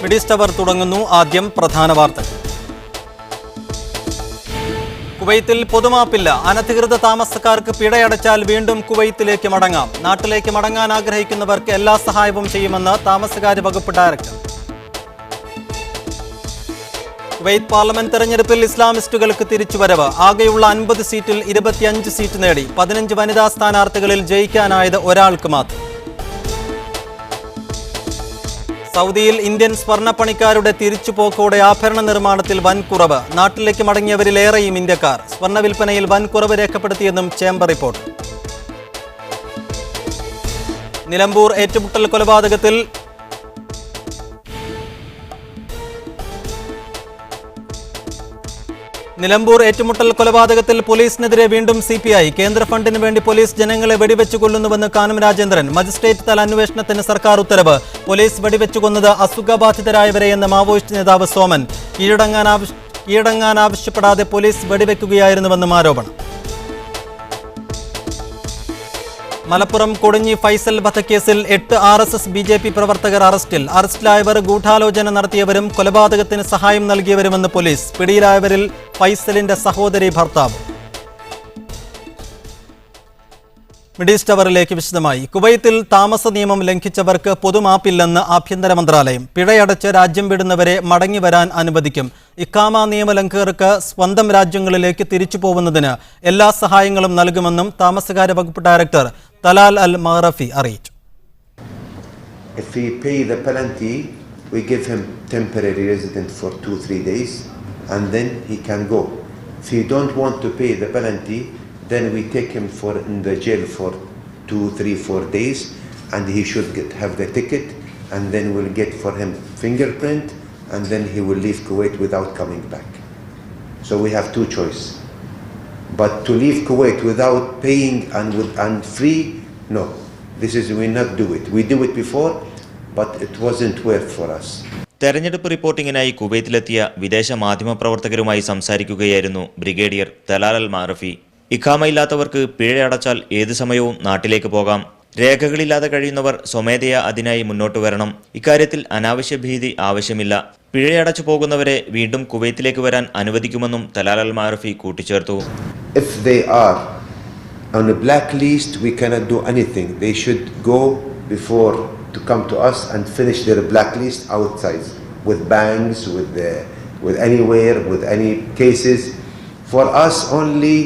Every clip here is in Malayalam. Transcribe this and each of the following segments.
മിഡിസ്റ്റ് അവർ തുടങ്ങുന്നു. ആദ്യം പ്രധാന വാർത്തകൾ. കുവൈത്തിൽ പൊതുമാപ്പില്ല. അനധികൃത താമസക്കാർക്ക് പിഴയടച്ചാൽ വീണ്ടും കുവൈത്തിലേക്ക് മടങ്ങാം. നാട്ടിലേക്ക് മടങ്ങാൻ ആഗ്രഹിക്കുന്നവർക്ക് എല്ലാ സഹായവും ചെയ്യുമെന്ന് താമസകാര്യ വകുപ്പ് ഡയറക്ടർ. കുവൈത്ത് പാർലമെന്റ് തെരഞ്ഞെടുപ്പിൽ ഇസ്ലാമിസ്റ്റുകൾക്ക് തിരിച്ചുവരവ്. ആകെയുള്ള 50 സീറ്റിൽ 25 സീറ്റ് നേടി. 15 വനിതാ സ്ഥാനാർത്ഥികളിൽ ജയിക്കാനായത് ഒരാൾക്ക് മാത്രം. സൗദിയിൽ ഇന്ത്യൻ സ്വർണ്ണപ്പണിക്കാരുടെ തിരിച്ചുപോക്കോടെ ആഭരണ നിർമ്മാണത്തിൽ വൻ കുറവ്. നാട്ടിലേക്ക് മടങ്ങിയവരിലേറെയും ഇന്ത്യക്കാർ. സ്വർണ്ണ വിൽപ്പനയിൽ വൻ കുറവ് രേഖപ്പെടുത്തിയെന്നും ചേംബർ റിപ്പോർട്ട്. നിലമ്പൂർ ഏറ്റുമുട്ടൽ കൊലപാതകത്തിൽ പോലീസിനെതിരെ വീണ്ടും CPI. കേന്ദ്ര ഫണ്ടിന് വേണ്ടി പോലീസ് ജനങ്ങളെ വെടിവെച്ചു കൊല്ലുന്നുവെന്ന് കാനം രാജേന്ദ്രൻ. മജിസ്ട്രേറ്റ് തല അന്വേഷണത്തിന് സർക്കാർ ഉത്തരവ്. പോലീസ് വെടിവെച്ചു കൊന്നത് അസുഖബാധിതരായവരെയെന്ന് മാവോയിസ്റ്റ് നേതാവ് സോമൻ. കീഴടങ്ങാൻ ആവശ്യപ്പെടാതെ പോലീസ് വെടിവെക്കുകയായിരുന്നുവെന്നും ആരോപണം. മലപ്പുറം കൊടിഞ്ഞി ഫൈസൽ വധക്കേസിൽ 8 RSS BJP പ്രവർത്തകർ അറസ്റ്റിൽ. അറസ്റ്റിലായവർ ഗൂഢാലോചന നടത്തിയവരും കൊലപാതകത്തിന് സഹായം നൽകിയവരുമെന്ന് പോലീസ്. പിടിയിലായവരിൽ ഫൈസലിന്റെ സഹോദരി ഭർത്താവ്. മിഡിസ്റ്റ് അവറിലേക്ക് വിശദമായി. കുവൈത്തിൽ താമസ നിയമം ലംഘിച്ചവർക്ക് പൊതുമാപ്പില്ലെന്ന് ആഭ്യന്തര മന്ത്രാലയം. പിഴയടച്ച് രാജ്യം വിടുന്നവരെ മടങ്ങിവരാൻ അനുവദിക്കും. ഇഖാമ നിയമലംഘകർക്ക് സ്വന്തം രാജ്യങ്ങളിലേക്ക് തിരിച്ചു പോകുന്നതിന് എല്ലാ സഹായങ്ങളും നൽകുമെന്നും താമസകാര്യ വകുപ്പ് ഡയറക്ടർ തലാൽ അൽ മഹറഫി അറിയിച്ചു. If he pay the penalty, we give him temporary residence for 2-3 days and then he can go. If he don't want to pay the penalty, then we take him in the jail for 2-3-4 days and he should have the ticket and then we'll get for him fingerprint and then he will leave Kuwait without coming back. So we have two choices. But to leave Kuwait without paying and free, no. We not do it. We do it before, but it wasn't worth for us. തെരഞ്ഞെടുപ്പ് റിപ്പോർട്ടിങ്ങിനായി കുവൈത്തിലെത്തിയ വിദേശ മാധ്യമപ്രവർത്തകരുമായി സംസാരിക്കുകയായിരുന്നു ബ്രിഗേഡിയർ തലാൽ അൽ മഹറഫി. ഇഖാമയില്ലാത്തവർക്ക് പിഴയടച്ചാൽ ഏത് സമയവും നാട്ടിലേക്ക് പോകാം. രേഖകളില്ലാതെ കഴിയുന്നവർ സ്വമേധയാ അതിനായി മുന്നോട്ട് വരണം. ഇക്കാര്യത്തിൽ അനാവശ്യ ഭീതി ആവശ്യമില്ല. പിഴയടച്ചു പോകുന്നവരെ വീണ്ടും കുവൈത്തിലേക്ക് വരാൻ അനുവദിക്കുമെന്നും തലാൽ അൽ മഹറഫി കൂട്ടിച്ചേർത്തു. If they are on a blacklist, we cannot do anything. They should go before to come to us and finish their blacklist outside with banks, with anywhere, with any cases. For us only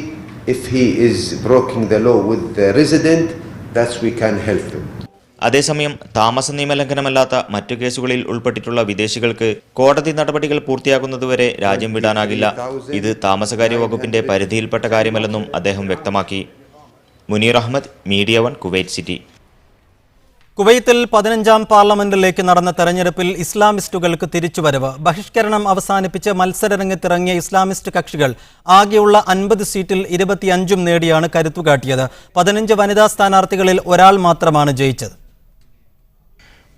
if he is breaking the law with the resident, that's we can help him. അതേസമയം താമസ നിയമലംഘനമല്ലാത്ത മറ്റു കേസുകളിൽ ഉൾപ്പെട്ടിട്ടുള്ള വിദേശികൾക്ക് കോടതി നടപടികൾ പൂർത്തിയാകുന്നതുവരെ രാജ്യം വിടാനാകില്ല. ഇത് താമസകാര്യ വകുപ്പിന്റെ പരിധിയിൽപ്പെട്ട കാര്യമല്ലെന്നും അദ്ദേഹം വ്യക്തമാക്കി. Muneer Ahammed, media 1, Kuwait City. കുവൈത്തിൽ 15ാം പാർലമെന്റിലേക്ക് നടന്ന തെരഞ്ഞെടുപ്പിൽ ഇസ്ലാമിസ്റ്റുകൾക്ക് തിരിച്ചുവരവ്. ബഹിഷ്കരണം അവസാനിപ്പിച്ച് മത്സരരംഗത്തിറങ്ങിയ ഇസ്ലാമിസ്റ്റ് കക്ഷികൾ ആകെയുള്ള 50 സീറ്റിൽ 25 നേടിയാണ് കരുത്തുകാട്ടിയത്. 15 വനിതാ സ്ഥാനാർത്ഥികളിൽ ഒരാൾ മാത്രമാണ് ജയിച്ചത്.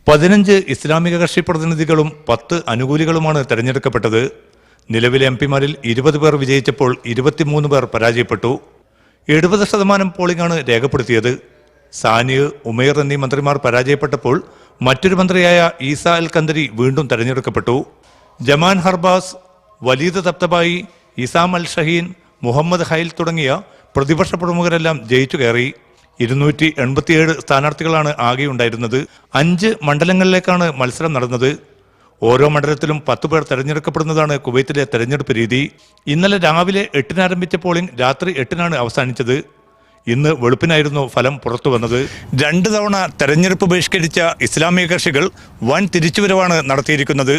15 ഇസ്ലാമിക കക്ഷി പ്രതിനിധികളും 10 അനുകൂലികളുമാണ് തെരഞ്ഞെടുക്കപ്പെട്ടത്. നിലവിലെ MPമാരിൽ 20 പേർ വിജയിച്ചപ്പോൾ 23 പേർ പരാജയപ്പെട്ടു. 70% പോളിംഗാണ് രേഖപ്പെടുത്തിയത്. സാനിയ്, ഉമൈർ എന്നീ മന്ത്രിമാർ പരാജയപ്പെട്ടപ്പോൾ മറ്റൊരു മന്ത്രിയായ ഈസ അൽ കന്ദരി വീണ്ടും തെരഞ്ഞെടുക്കപ്പെട്ടു. ജമാൻ ഹർബാസ്, വലീദ് തബ്തബായി, ഇസാം അൽ ഷഹീൻ, മുഹമ്മദ് ഹൈൽ തുടങ്ങിയ പ്രതിപക്ഷ പ്രമുഖരെല്ലാം ജയിച്ചു കയറി. 287 സ്ഥാനാർത്ഥികളാണ് ആകെയുണ്ടായിരുന്നത്. 5 മണ്ഡലങ്ങളിലേക്കാണ് മത്സരം നടന്നത്. ഓരോ മണ്ഡലത്തിലും 10 പേർ തെരഞ്ഞെടുക്കപ്പെടുന്നതാണ് കുവൈത്തിലെ തെരഞ്ഞെടുപ്പ് രീതി. ഇന്നലെ രാവിലെ 8-ന് ആരംഭിച്ച പോളിംഗ് രാത്രി 8-നാണ് അവസാനിച്ചത്. ഇന്ന് വെളുപ്പിനായിരുന്നു ഫലം പുറത്തു വന്നത്. 2 തവണ തെരഞ്ഞെടുപ്പ് ബഹിഷ്കരിച്ച ഇസ്ലാമിക കക്ഷികൾ വൻ തിരിച്ചുവരവാണ് നടത്തിയിരിക്കുന്നത്.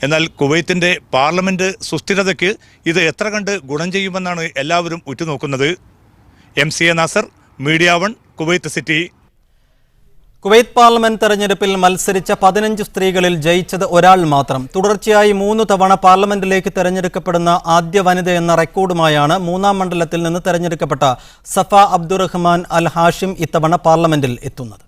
എന്നാൽ കുവൈത്തിന്റെ പാർലമെന്റ് സുസ്ഥിരതയ്ക്ക് ഇത് എത്ര കണ്ട് ഗുണം ചെയ്യുമെന്നാണ് എല്ലാവരും ഉറ്റുനോക്കുന്നത്. MCA Nasar, media 1, Kuwait City. Kuwait parliament തെരഞ്ഞെടുപ്പിൽ മത്സരിച്ച 15 സ്ത്രീകളിൽ ജയിച്ചത് ഒരാൾ മാത്രം. തുടർച്ചയായി 3 തവണ പാർലമെന്റിലേക്ക് തെരഞ്ഞെടുക്കപ്പെടുന്ന ആദ്യ വനിത എന്ന റെക്കോർഡുമായാണ് 3ാം മണ്ഡലത്തിൽ നിന്ന് തെരഞ്ഞെടുക്കപ്പെട്ട സഫ അബ്ദുറഹ്മാൻ അൽ ഹാഷിം ഇത്തവണ പാർലമെന്റിൽ എത്തുന്നത്.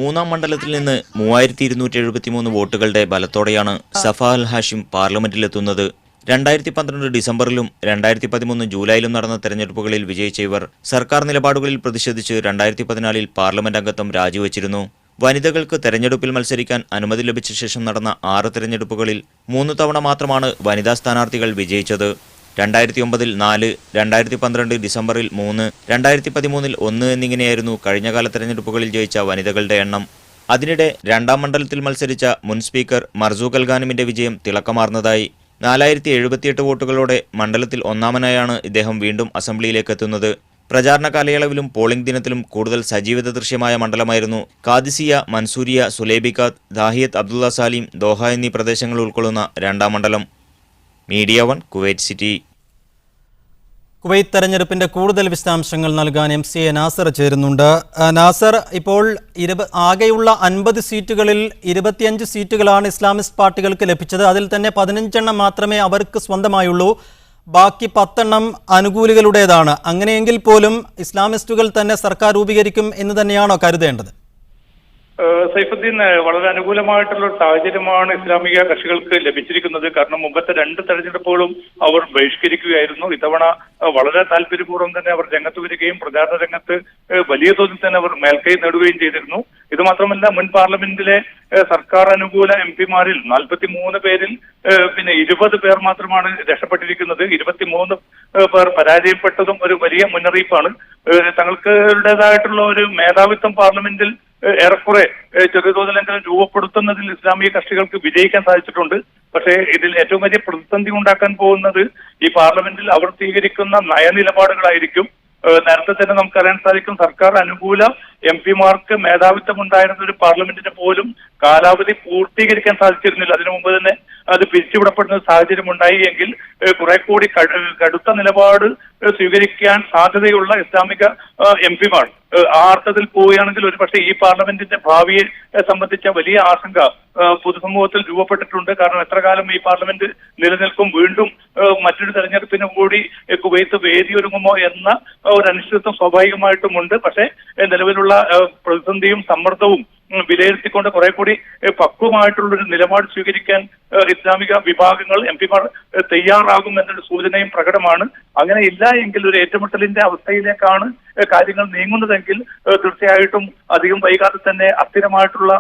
3ാം മണ്ഡലത്തിൽ നിന്ന് 3273 വോട്ടുകളുടെ ബലത്തോടെയാണ് സഫ അൽ ഹാഷിം പാർലമെന്റിലെത്തുന്നത്. 2012 ഡിസംബറിലും 2013 ജൂലൈയിലും നടന്ന തെരഞ്ഞെടുപ്പുകളിൽ വിജയിച്ച ഇവർ സർക്കാർ നിലപാടുകളിൽ പ്രതിഷേധിച്ച് 2014 പാർലമെന്റ് അംഗത്വം രാജിവെച്ചിരുന്നു. വനിതകൾക്ക് തെരഞ്ഞെടുപ്പിൽ മത്സരിക്കാൻ അനുമതി ലഭിച്ച ശേഷം നടന്ന 6 തെരഞ്ഞെടുപ്പുകളിൽ 3 തവണ മാത്രമാണ് വനിതാ സ്ഥാനാർത്ഥികൾ വിജയിച്ചത്. 2009-ൽ 4, 2012 ഡിസംബറിൽ 3, 2013-ൽ 1 എന്നിങ്ങനെയായിരുന്നു കഴിഞ്ഞകാല തെരഞ്ഞെടുപ്പുകളിൽ ജയിച്ച വനിതകളുടെ എണ്ണം. അതിനിടെ രണ്ടാം മണ്ഡലത്തിൽ മത്സരിച്ച മുൻ സ്പീക്കർ മർസൂഖ് അൽഗാനിമിന്റെ വിജയം തിളക്കമാർന്നതായി. 4078 വോട്ടുകളോടെ മണ്ഡലത്തിൽ ഒന്നാമനായാണ് ഇദ്ദേഹം വീണ്ടും അസംബ്ലിയിലേക്ക് എത്തുന്നത്. പ്രചാരണ കാലയളവിലും പോളിംഗ് ദിനത്തിലും കൂടുതൽ സജീവത ദൃശ്യമായ മണ്ഡലമായിരുന്നു കാദിസിയ, മൻസൂരിയ, സുലൈബിക്കാത്ത്, ദാഹിയത്ത് അബ്ദുള്ള സാലിം, ദോഹ എന്നീ പ്രദേശങ്ങൾ ഉൾക്കൊള്ളുന്ന രണ്ടാം മണ്ഡലം. Media 1 Kuwait city. കുവൈത്ത് തെരഞ്ഞെടുപ്പിന്റെ കൂടുതൽ വിശദാംശങ്ങൾ നൽകാൻ MCA നാസർ ചേരുന്നുണ്ട്. നാസർ, ഇപ്പോൾ ആകെയുള്ള 50 സീറ്റുകളിൽ 25 സീറ്റുകളാണ് ഇസ്ലാമിസ്റ്റ് പാർട്ടികൾക്ക് ലഭിച്ചത്. അതിൽ തന്നെ 15 എണ്ണം മാത്രമേ അവർക്ക് സ്വന്തമായുള്ളൂ. ബാക്കി 10 എണ്ണം അനുകൂലികളുടേതാണ്. അങ്ങനെയെങ്കിൽ പോലും ഇസ്ലാമിസ്റ്റുകൾ തന്നെ സർക്കാർ രൂപീകരിക്കും എന്ന് തന്നെയാണോ കരുതേണ്ടത്? സൈഫുദ്ദീൻ, വളരെ അനുകൂലമായിട്ടുള്ള ഒരു സാഹചര്യമാണ് ഇസ്ലാമിക കക്ഷികൾക്ക് ലഭിച്ചിരിക്കുന്നത്. കാരണം മുമ്പത്തെ 2 തെരഞ്ഞെടുപ്പുകളും അവർ ബഹിഷ്കരിക്കുകയായിരുന്നു. ഇത്തവണ വളരെ താല്പര്യപൂർവ്വം തന്നെ അവർ രംഗത്ത് വരികയും പ്രചാരണ രംഗത്ത് വലിയ തോതിൽ തന്നെ അവർ മേൽക്കൈ നേടുകയും ചെയ്തിരുന്നു. ഇത് മാത്രമല്ല, മുൻ പാർലമെന്റിലെ സർക്കാർ അനുകൂല MP-മാരിൽ 43 പേരിൽ 20 പേർ മാത്രമാണ് രക്ഷപ്പെട്ടിരിക്കുന്നത്. 23 പേർ പരാജയപ്പെട്ടതും ഒരു വലിയ മുന്നറിയിപ്പാണ്. തങ്ങൾക്കുടേതായിട്ടുള്ള ഒരു മേധാവിത്വം പാർലമെന്റിൽ ഏറെക്കുറെ ചെറിയ തോതിലെങ്കിലും രൂപപ്പെടുത്തുന്നതിൽ ഇസ്ലാമിക കക്ഷികൾക്ക് വിജയിക്കാൻ സാധിച്ചിട്ടുണ്ട്. പക്ഷേ ഇതിൽ ഏറ്റവും വലിയ പ്രതിസന്ധി ഉണ്ടാക്കാൻ പോകുന്നത് ഈ പാർലമെന്റിൽ അവർ സ്വീകരിക്കുന്ന നയനിലപാടുകളായിരിക്കും. നേരത്തെ തന്നെ നമുക്കറിയാൻ സാധിക്കും, സർക്കാർ അനുകൂല MP-മാർക്ക് മേധാവിത്വം ഉണ്ടായിരുന്ന ഒരു പാർലമെന്റിന് പോലും കാലാവധി പൂർത്തീകരിക്കാൻ സാധിച്ചിരുന്നില്ല. അതിനു മുമ്പ് തന്നെ അത് പിരിച്ചുവിടപ്പെടുന്ന സാഹചര്യം ഉണ്ടായി എങ്കിൽ കുറെ കൂടി കടുത്ത നിലപാട് സ്വീകരിക്കാൻ സാധ്യതയുള്ള ഇസ്ലാമിക MP-മാർ ആ അർത്ഥത്തിൽ പോവുകയാണെങ്കിൽ ഒരുപക്ഷെ ഈ പാർലമെന്റിന്റെ ഭാവിയെ സംബന്ധിച്ച വലിയ ആശങ്ക പൊതുസമൂഹത്തിൽ രൂപപ്പെട്ടിട്ടുണ്ട്. കാരണം എത്ര കാലം ഈ പാർലമെന്റ് നിലനിൽക്കും, വീണ്ടും മറ്റൊരു തെരഞ്ഞെടുപ്പിന് കൂടി കുവൈത്ത് വേദിയൊരുങ്ങുമോ എന്ന ഒരു അനിശ്ചിതത്വം സ്വാഭാവികമായിട്ടുമുണ്ട്. പക്ഷേ നിലവിലുള്ള പ്രതിസന്ധിയും സമ്മർദ്ദവും വിലയിരുത്തിക്കൊണ്ട് കുറെ കൂടി പക്വമായിട്ടുള്ളൊരു നിലപാട് സ്വീകരിക്കാൻ ഇസ്ലാമിക വിഭാഗങ്ങൾ MP-മാർ തയ്യാറാകും എന്നൊരു സൂചനയും പ്രകടമാണ്. അങ്ങനെ ഇല്ല എങ്കിൽ ഒരു ഏറ്റുമുട്ടലിന്റെ അവസ്ഥയിലേക്കാണ് കാര്യങ്ങൾ നീങ്ങുന്നതെങ്കിൽ തീർച്ചയായിട്ടും അധികം വൈകാതെ തന്നെ അസ്ഥിരമായിട്ടുള്ള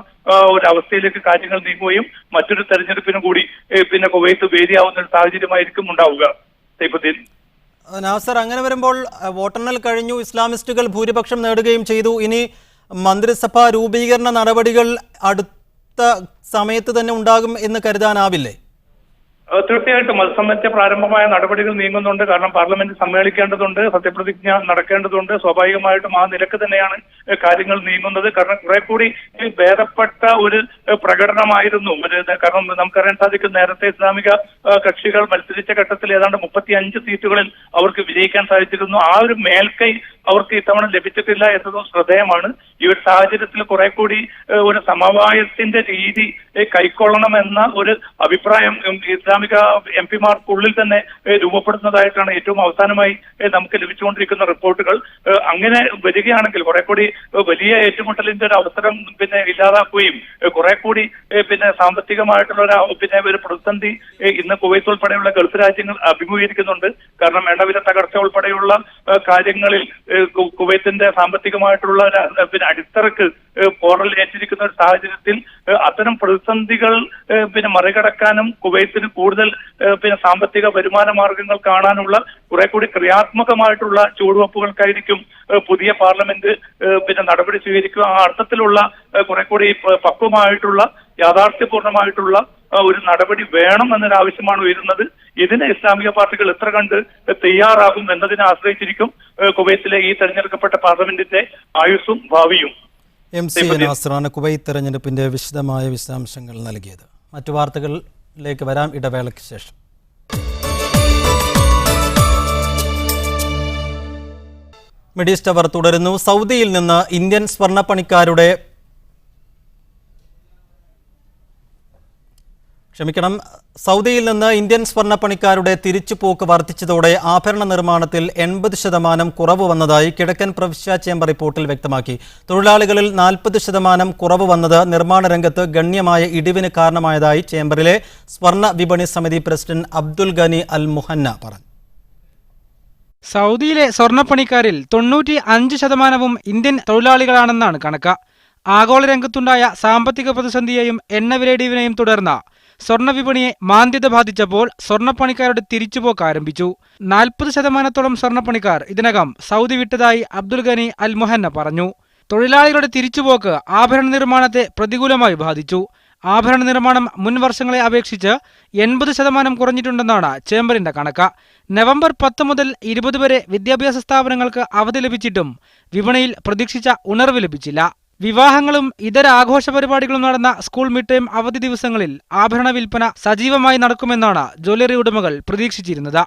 ഒരു അവസ്ഥയിലേക്ക് കാര്യങ്ങൾ നീങ്ങുകയും മറ്റൊരു തെരഞ്ഞെടുപ്പിനും കൂടി കുവൈത്ത് വേദിയാവുന്ന ഒരു സാഹചര്യമായിരിക്കും ഉണ്ടാവുക. സൈഫുദ്ദീൻ. നാസർ, അങ്ങനെ വരുമ്പോൾ വോട്ടെണ്ണൽ കഴിഞ്ഞു, ഇസ്ലാമിസ്റ്റുകൾ ഭൂരിപക്ഷം നേടുകയും ചെയ്തു. ഇനി മന്ത്രിസഭാ രൂപീകരണ നടപടികൾ അടുത്ത സമയത്ത് തന്നെ ഉണ്ടാകും എന്ന് കരുതാനാവില്ലേ? തീർച്ചയായിട്ടും അത് സംബന്ധിച്ച പ്രാരംഭമായ നടപടികൾ നീങ്ങുന്നുണ്ട്. കാരണം പാർലമെന്റ് സമ്മേളിക്കേണ്ടതുണ്ട്, സത്യപ്രതിജ്ഞ നടക്കേണ്ടതുണ്ട്. സ്വാഭാവികമായിട്ടും ആ നിലക്ക് തന്നെയാണ് കാര്യങ്ങൾ നീങ്ങുന്നത്. കാരണം കുറെ കൂടി ഭേദപ്പെട്ട ഒരു പ്രകടനമായിരുന്നു. കാരണം നമുക്കറിയാൻ സാധിക്കും, നേരത്തെ ഇസ്ലാമിക കക്ഷികൾ മത്സരിച്ച ഘട്ടത്തിൽ ഏതാണ്ട് 35 സീറ്റുകളിൽ അവർക്ക് വിജയിക്കാൻ സാധിച്ചിരുന്നു. ആ ഒരു മേൽക്കൈ അവർക്ക് ഇത്തവണ ലഭിച്ചിട്ടില്ല എന്നതും ശ്രദ്ധേയമാണ്. ഈ ഒരു സാഹചര്യത്തിൽ കുറെ കൂടി ഒരു സമവായത്തിന്റെ രീതി കൈക്കൊള്ളണമെന്ന ഒരു അഭിപ്രായം ഇസ്ലാമിക MP-മാർക്കുള്ളിൽ തന്നെ രൂപപ്പെടുന്നതായിട്ടാണ് ഏറ്റവും അവസാനമായി നമുക്ക് ലഭിച്ചുകൊണ്ടിരിക്കുന്ന റിപ്പോർട്ടുകൾ. അങ്ങനെ വരികയാണെങ്കിൽ കുറെ കൂടി വലിയ ഏറ്റുമുട്ടലിന്റെ ഒരു അവസരം ഇല്ലാതാക്കുകയും കുറെ കൂടി സാമ്പത്തികമായിട്ടുള്ള ഒരു പ്രതിസന്ധി ഇന്ന് കുവൈത്ത് ഉൾപ്പെടെയുള്ള ഗൾഫ് രാജ്യങ്ങൾ അഭിമുഖീകരിക്കുന്നുണ്ട്. കാരണം എണ്ണവില തകർച്ച ഉൾപ്പെടെയുള്ള കാര്യങ്ങളിൽ കുവൈത്തിന്റെ സാമ്പത്തികമായിട്ടുള്ള അടിത്തറക്ക് പോറൽ ഏറ്റിരിക്കുന്ന ഒരു സാഹചര്യത്തിൽ അത്തരം പ്രതിസന്ധികൾ മറികടക്കാനും കുവൈത്തിന് കൂടുതൽ സാമ്പത്തിക വരുമാന മാർഗങ്ങൾ കാണാനുള്ള കുറെ കൂടി ക്രിയാത്മകമായിട്ടുള്ള ചുവടുവെപ്പുകൾക്കായിരിക്കും പുതിയ പാർലമെന്റ് നടപടി സ്വീകരിക്കുക. ആ അർത്ഥത്തിലുള്ള കുറെ കൂടി പക്വമായിട്ടുള്ള യാഥാർത്ഥ്യപൂർണമായിട്ടുള്ള ഒരു നടപടി വേണം എന്നൊരു ആവശ്യമാണ് ഉയരുന്നത്. ഇതിന് ഇസ്ലാമിക പാർട്ടികൾ എത്ര കണ്ട് തയ്യാറാകും എന്നതിനെ ആശ്രയിച്ചിരിക്കും കുവൈത്തിലെ ഈ തെരഞ്ഞെടുക്കപ്പെട്ട പാർലമെന്റിന്റെ ആയുസ്സും ഭാവിയും. MCA നാസറാണ് കുവൈത്ത് തെരഞ്ഞെടുപ്പിന്റെ വിശദമായ വിശദാംശങ്ങൾ നൽകിയത്. മറ്റു വാർത്തകളിലേക്ക് വരാം ഇടവേളയ്ക്ക് ശേഷം. മിഡിസ്റ്റ് അവർ തുടരുന്നു. സൗദിയിൽ നിന്ന് ഇന്ത്യൻ സ്വർണ്ണപ്പണിക്കാരുടെ സൗദിയിൽ നിന്ന് ഇന്ത്യൻ സ്വർണ്ണപ്പണിക്കാരുടെ തിരിച്ചുപോക്ക് വർദ്ധിച്ചതോടെ ആഭരണ നിർമ്മാണത്തിൽ 80% കുറവ് വന്നതായി കിഴക്കൻ പ്രവിശ്യ ചേംബർ റിപ്പോർട്ടിൽ വ്യക്തമാക്കി. തൊഴിലാളികളിൽ 40% കുറവ് വന്നത് നിർമ്മാണ രംഗത്ത് ഗണ്യമായ ഇടിവിന് കാരണമായതായി ചേംബറിലെ സ്വർണ്ണ വിപണി സമിതി പ്രസിഡന്റ് അബ്ദുൽ ഗനി അൽ മുഹന്ന പറഞ്ഞു. സൗദിയിലെ സ്വർണ്ണപ്പണിക്കാരിൽ 95% ഇന്ത്യൻ തൊഴിലാളികളാണെന്നാണ് കണക്ക്. ആഗോള രംഗത്തുണ്ടായ സാമ്പത്തിക പ്രതിസന്ധിയെയും എണ്ണവിലയിടിവിനെയും തുടർന്ന് സ്വർണ്ണവിപണിയെ മാന്ദ്യത ബാധിച്ചപ്പോൾ സ്വർണ്ണപ്പണിക്കാരുടെ തിരിച്ചുപോക്ക് ആരംഭിച്ചു. 40% സ്വർണ്ണപ്പണിക്കാർ ഇതിനകം സൗദി വിട്ടതായി അബ്ദുൽ ഗനി അൽ മുഹന്ന പറഞ്ഞു. തൊഴിലാളികളുടെ തിരിച്ചുപോക്ക് ആഭരണ നിർമ്മാണത്തെ പ്രതികൂലമായി ബാധിച്ചു. ആഭരണ നിർമ്മാണം മുൻ വർഷങ്ങളെ അപേക്ഷിച്ച് 80% കുറഞ്ഞിട്ടുണ്ടെന്നാണ് ചേംബറിന്റെ കണക്ക്. നവംബർ 10 മുതൽ 20 വരെ വിദ്യാഭ്യാസ സ്ഥാപനങ്ങൾക്ക് അവധി ലഭിച്ചിട്ടും വിപണിയിൽ പ്രതീക്ഷിച്ച ഉണർവ് ലഭിച്ചില്ല. വിവാഹങ്ങളും ഇതര ആഘോഷ പരിപാടികളും നടന്ന സ്കൂൾ മിഡ് ടൈം അവധി ദിവസങ്ങളിൽ ആഭരണ വിൽപ്പന സജീവമായി നടക്കുമെന്നാണ് ജ്വല്ലറി ഉടമകൾ പ്രതീക്ഷിച്ചിരുന്നത്.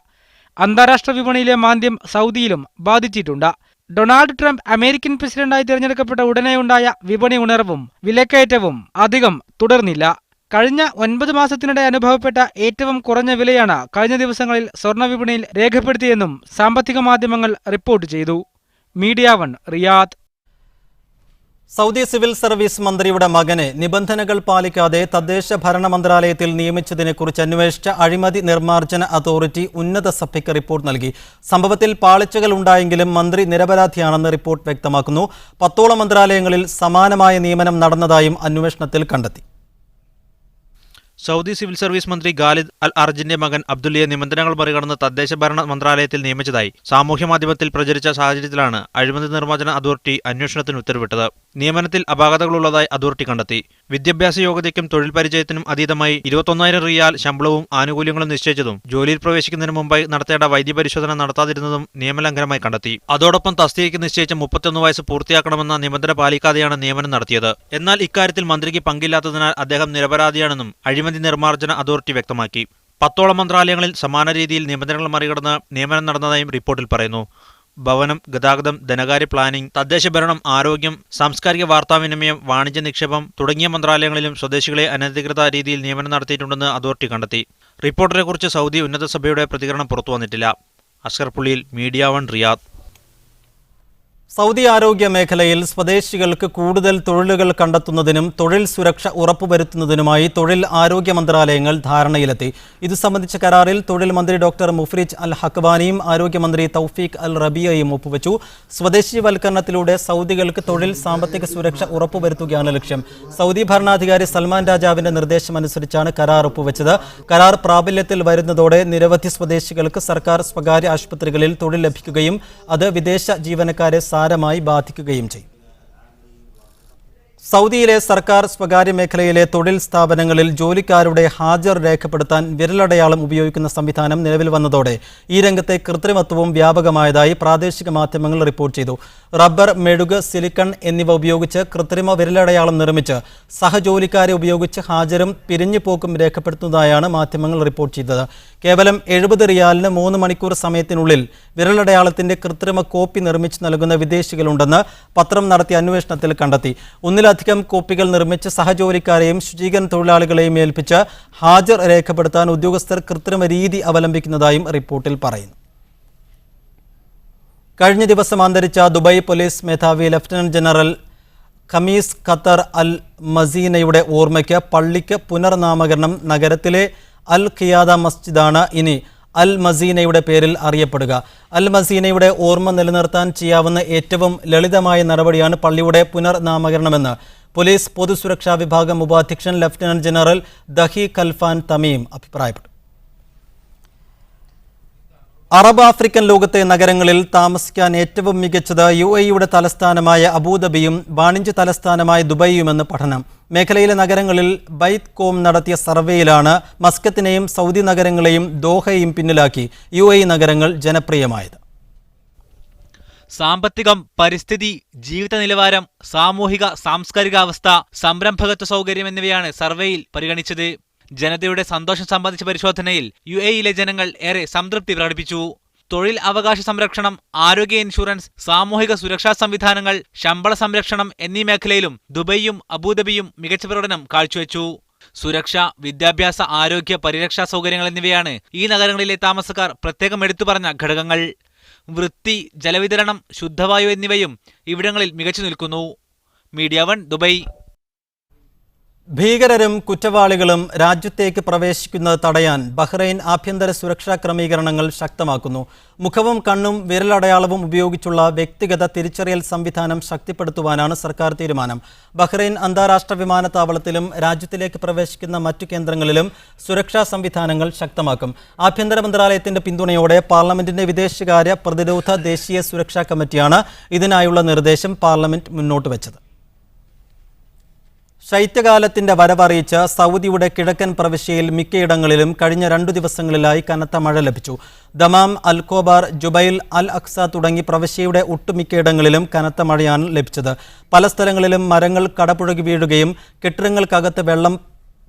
അന്താരാഷ്ട്ര വിപണിയിലെ മാന്ദ്യം സൗദിയിലും ബാധിച്ചിട്ടുണ്ട്. ഡൊണാൾഡ് ട്രംപ് അമേരിക്കൻ പ്രസിഡന്റായി തിരഞ്ഞെടുക്കപ്പെട്ട ഉടനെയുണ്ടായ വിപണി ഉണർവും വിലക്കയറ്റവും അധികം തുടർന്നില്ല. കഴിഞ്ഞ 9 മാസത്തിനിടെ അനുഭവപ്പെട്ട ഏറ്റവും കുറഞ്ഞ വിലയാണ് കഴിഞ്ഞ ദിവസങ്ങളിൽ സ്വർണ്ണ വിപണിയിൽ രേഖപ്പെടുത്തിയെന്നും സാമ്പത്തിക മാധ്യമങ്ങൾ റിപ്പോർട്ട് ചെയ്തു. Media 1 Riyadh. Saudi civil service മന്ത്രിയുടെ മകനെ നിബന്ധനകൾ പാലിക്കാതെ തദ്ദേശ ഭരണ മന്ത്രാലയത്തിൽ നിയമിച്ചതിനെക്കുറിച്ച് അന്വേഷിച്ച അഴിമതി നിർമ്മാർജ്ജന അതോറിറ്റി ഉന്നത സഭയ്ക്ക് റിപ്പോർട്ട് നൽകി. സംഭവത്തിൽ പാളിച്ചകൾ ഉണ്ടായെങ്കിലും മന്ത്രി നിരപരാധിയാണെന്ന് റിപ്പോർട്ട് വ്യക്തമാക്കുന്നു. 10ഓളം മന്ത്രാലയങ്ങളിൽ സമാനമായ നിയമനം നടന്നതായും അന്വേഷണത്തിൽ കണ്ടെത്തി. സൗദി സിവിൽ സർവീസ് മന്ത്രി ഖാലിദ് അൽ അർജിന്റെ മകൻ അബ്ദുല്ലയെ നിബന്ധനകൾ മറികടന്ന് തദ്ദേശ ഭരണ മന്ത്രാലയത്തിൽ നിയമിച്ചതായി സാമൂഹ്യ മാധ്യമത്തിൽ പ്രചരിച്ച സാഹചര്യത്തിലാണ് അഴിമതി നിർമ്മാർജ്ജന അതോറിറ്റി അന്വേഷണത്തിന് ഉത്തരവിട്ടത്. നിയമനത്തിൽ അപാകതകളുള്ളതായി അതോറിറ്റി കണ്ടെത്തി. വിദ്യാഭ്യാസ യോഗ്യതയ്ക്കും തൊഴിൽ പരിചയത്തിനും അതീതമായി 21,000 റിയാൽ ശമ്പളവും ആനുകൂല്യങ്ങളും നിശ്ചയിച്ചതും ജോലിയിൽ പ്രവേശിക്കുന്നതിന് മുമ്പായി നടത്തേണ്ട വൈദ്യപരിശോധന നടത്താതിരുന്നതും നിയമലംഘനമായി കണ്ടെത്തി. അതോടൊപ്പം തസ്തികയ്ക്ക് നിശ്ചയിച്ച 31 വയസ്സ് പൂർത്തിയാക്കണമെന്ന നിബന്ധന പാലിക്കാതെയാണ് നിയമനം നടത്തിയത്. എന്നാൽ ഇക്കാര്യത്തിൽ മന്ത്രിക്ക് പങ്കില്ലാത്തതിനാൽ അദ്ദേഹം നിരപരാധിയാണെന്നും അഴിമതി നിർമ്മാർജ്ജന അതോറിറ്റി വ്യക്തമാക്കി. 10ഓളം മന്ത്രാലയങ്ങളിൽ സമാന രീതിയിൽ നിബന്ധനകൾ മറികടന്ന് നിയമനം നടന്നതായും റിപ്പോർട്ടിൽ പറയുന്നു. ഭവനം, ഗതാഗതം, ധനകാര്യ, പ്ലാനിംഗ്, തദ്ദേശ ഭരണം, ആരോഗ്യം, സാംസ്കാരിക വാർത്താവിനിമയം, വാണിജ്യ നിക്ഷേപം തുടങ്ങിയ മന്ത്രാലയങ്ങളിലും സ്വദേശികളെ അനധികൃത രീതിയിൽ നിയമനം നടത്തിയിട്ടുണ്ടെന്ന് അതോറിറ്റി കണ്ടെത്തി. റിപ്പോർട്ടിനെക്കുറിച്ച് സൗദി ഉന്നത സഭയുടെ പ്രതികരണം പുറത്തുവന്നിട്ടില്ല. അസ്കർ പുള്ളിയിൽ, മീഡിയ 1 റിയാദ്. സൗദി ആരോഗ്യ മേഖലയിൽ സ്വദേശികൾക്ക് കൂടുതൽ തൊഴിലുകൾ കണ്ടെത്തുന്നതിനും തൊഴിൽ സുരക്ഷ ഉറപ്പുവരുത്തുന്നതിനുമായി തൊഴിൽ ആരോഗ്യ മന്ത്രാലയങ്ങൾ ധാരണയിലെത്തി. ഇതു സംബന്ധിച്ച കരാറിൽ തൊഴിൽ മന്ത്രി ഡോക്ടർ മുഫ്രിജ് അൽ ഹക്ബാനിയും ആരോഗ്യമന്ത്രി തൗഫീഖ് അൽ റബിയയും ഒപ്പുവെച്ചു. സ്വദേശീവൽക്കരണത്തിലൂടെ സൗദികൾക്ക് തൊഴിൽ സാമ്പത്തിക സുരക്ഷ ഉറപ്പുവരുത്തുകയാണ് ലക്ഷ്യം. സൗദി ഭരണാധികാരി സൽമാൻ രാജാവിന്റെ നിർദ്ദേശമനുസരിച്ചാണ് കരാർ ഒപ്പുവെച്ചത്. കരാർ പ്രാബല്യത്തിൽ വരുന്നതോടെ നിരവധി സ്വദേശികൾക്ക് സർക്കാർ സ്വകാര്യ ആശുപത്രികളിൽ തൊഴിൽ ലഭിക്കുകയും അത് വിദേശ ജീവനക്കാരെ സാരമായി ബാധിക്കുകയും ചെയ്യും. സൗദിയിലെ സർക്കാർ സ്വകാര്യ മേഖലയിലെ തൊഴിൽ സ്ഥാപനങ്ങളിൽ ജോലിക്കാരുടെ ഹാജർ രേഖപ്പെടുത്താൻ വിരലടയാളം ഉപയോഗിക്കുന്ന സംവിധാനം നിലവിൽ വന്നതോടെ ഈ രംഗത്തെ കൃത്രിമത്വവും വ്യാപകമായതായി പ്രാദേശിക മാധ്യമങ്ങൾ റിപ്പോർട്ട് ചെയ്തു. റബ്ബർ, മെഴുക്, സിലിക്കൺ എന്നിവ ഉപയോഗിച്ച് കൃത്രിമ വിരലടയാളം നിർമ്മിച്ച് സഹജോലിക്കാരെ ഉപയോഗിച്ച് ഹാജരും പിരിഞ്ഞുപോക്കും രേഖപ്പെടുത്തുന്നതായാണ് മാധ്യമങ്ങൾ റിപ്പോർട്ട് ചെയ്തത്. കേവലം 70 റിയാലിന് 3 മണിക്കൂർ സമയത്തിനുള്ളിൽ വിരലടയാളത്തിന്റെ കൃത്രിമ കോപ്പി നിർമ്മിച്ച് നൽകുന്ന വിദേശികളുണ്ടെന്ന് പത്രം നടത്തിയ അന്വേഷണത്തിൽ കണ്ടെത്തി. ഒന്നിലധികം കോപ്പികൾ നിർമ്മിച്ച് സഹജോലിക്കാരെയും ശുചീകരണ തൊഴിലാളികളെയും ഏൽപ്പിച്ച് ഹാജർ രേഖപ്പെടുത്താൻ ഉദ്യോഗസ്ഥർ കൃത്രിമ രീതി അവലംബിക്കുന്നതായും റിപ്പോർട്ടിൽ പറയുന്നു. കഴിഞ്ഞ ദിവസം അന്തരിച്ച ദുബായ് പോലീസ് മേധാവി ലഫ്റ്റനന്റ് ജനറൽ ഖമീസ് ഖത്തർ അൽ മസീനയുടെ ഓർമ്മയ്ക്ക് പള്ളിക്ക് പുനർനാമകരണം. നഗരത്തിലെ അൽ ഖിയാദ മസ്ജിദാണ് ഇനി അൽ മസീനയുടെ പേരിൽ അറിയപ്പെടുക. അൽ മസീനയുടെ ഓർമ്മ നിലനിർത്താൻ ചെയ്യാവുന്ന ഏറ്റവും ലളിതമായ നടപടിയാണ് പള്ളിയുടെ പുനർനാമകരണമെന്ന് പോലീസ് പൊതുസുരക്ഷാ വിഭാഗം ഉപാധ്യക്ഷൻ lieutenant general dahi Khalfan Tamim അഭിപ്രായപ്പെട്ടു. അറബ് ആഫ്രിക്കൻ ലോകത്തെ നഗരങ്ങളിൽ താമസിക്കാൻ ഏറ്റവും മികച്ചത് UAE തലസ്ഥാനമായ അബുദാബിയും വാണിജ്യ തലസ്ഥാനമായ ദുബൈയുമെന്ന് പഠനം. മേഖലയിലെ നഗരങ്ങളിൽ ബൈത്ത് കോം നടത്തിയ സർവേയിലാണ് മസ്കത്തിനെയും സൗദി നഗരങ്ങളെയും ദോഹയെയും പിന്നിലാക്കി UAE നഗരങ്ങൾ ജനപ്രിയമായത്. സാമ്പത്തികം, പരിസ്ഥിതി, ജീവിത നിലവാരം, സാമൂഹിക സാംസ്കാരികാവസ്ഥ, സംരംഭകത്വ സൗകര്യം എന്നിവയാണ് സർവേയിൽ പരിഗണിച്ചത്. ജനതയുടെ സന്തോഷം സംബന്ധിച്ച പരിശോധനയിൽ UAE ജനങ്ങൾ ഏറെ സംതൃപ്തി പ്രകടിപ്പിച്ചു. തൊഴിൽ അവകാശ സംരക്ഷണം, ആരോഗ്യ ഇൻഷുറൻസ്, സാമൂഹിക സുരക്ഷാ സംവിധാനങ്ങൾ, ശമ്പള സംരക്ഷണം എന്നീ മേഖലയിലും ദുബൈയും അബുദാബിയും മികച്ച പ്രകടനം കാഴ്ചവെച്ചു. സുരക്ഷ, വിദ്യാഭ്യാസ, ആരോഗ്യ, പരിരക്ഷാ സൗകര്യങ്ങൾ എന്നിവയാണ് ഈ നഗരങ്ങളിലെ താമസക്കാർ പ്രത്യേകം എടുത്തു പറഞ്ഞ ഘടകങ്ങൾ. വൃത്തി, ജലവിതരണം, ശുദ്ധവായു എന്നിവയും ഇവിടങ്ങളിൽ മികച്ചു നിൽക്കുന്നു. Media 1 Dubai. ഭീകരരും കുറ്റവാളികളും രാജ്യത്തേക്ക് പ്രവേശിക്കുന്നത് തടയാൻ ബഹ്റൈൻ ആഭ്യന്തര സുരക്ഷാ ക്രമീകരണങ്ങൾ ശക്തമാക്കുന്നു. മുഖവും കണ്ണും വിരലടയാളവും ഉപയോഗിച്ചുള്ള വ്യക്തിഗത തിരിച്ചറിയൽ സംവിധാനം ശക്തിപ്പെടുത്തുവാനാണ് സർക്കാർ തീരുമാനം. ബഹ്റൈൻ അന്താരാഷ്ട്ര വിമാനത്താവളത്തിലും രാജ്യത്തിലേക്ക് പ്രവേശിക്കുന്ന മറ്റു കേന്ദ്രങ്ങളിലും സുരക്ഷാ സംവിധാനങ്ങൾ ശക്തമാക്കും. ആഭ്യന്തര മന്ത്രാലയത്തിന്റെ പിന്തുണയോടെ പാർലമെന്റിന്റെ വിദേശകാര്യ പ്രതിരോധ ദേശീയ സുരക്ഷാ കമ്മിറ്റിയാണ് ഇതിനായുള്ള നിർദ്ദേശം പാർലമെന്റ് മുന്നോട്ട് വെച്ചത്. ശൈത്യകാലത്തിന്റെ വരവറിയിച്ച് സൗദിയുടെ കിഴക്കൻ പ്രവിശ്യയിൽ മിക്കയിടങ്ങളിലും കഴിഞ്ഞ 2 ദിവസങ്ങളിലായി കനത്ത മഴ ലഭിച്ചു. ദമാം, അൽ ഖോബാർ, ജുബൈൽ, അൽ അക്സ തുടങ്ങി പ്രവിശ്യയുടെ ഒട്ടുമിക്കയിടങ്ങളിലും കനത്ത മഴയാണ് ലഭിച്ചത്. പല സ്ഥലങ്ങളിലും മരങ്ങൾ കടപുഴകി വീഴുകയും കെട്ടിടങ്ങൾക്കകത്ത് വെള്ളം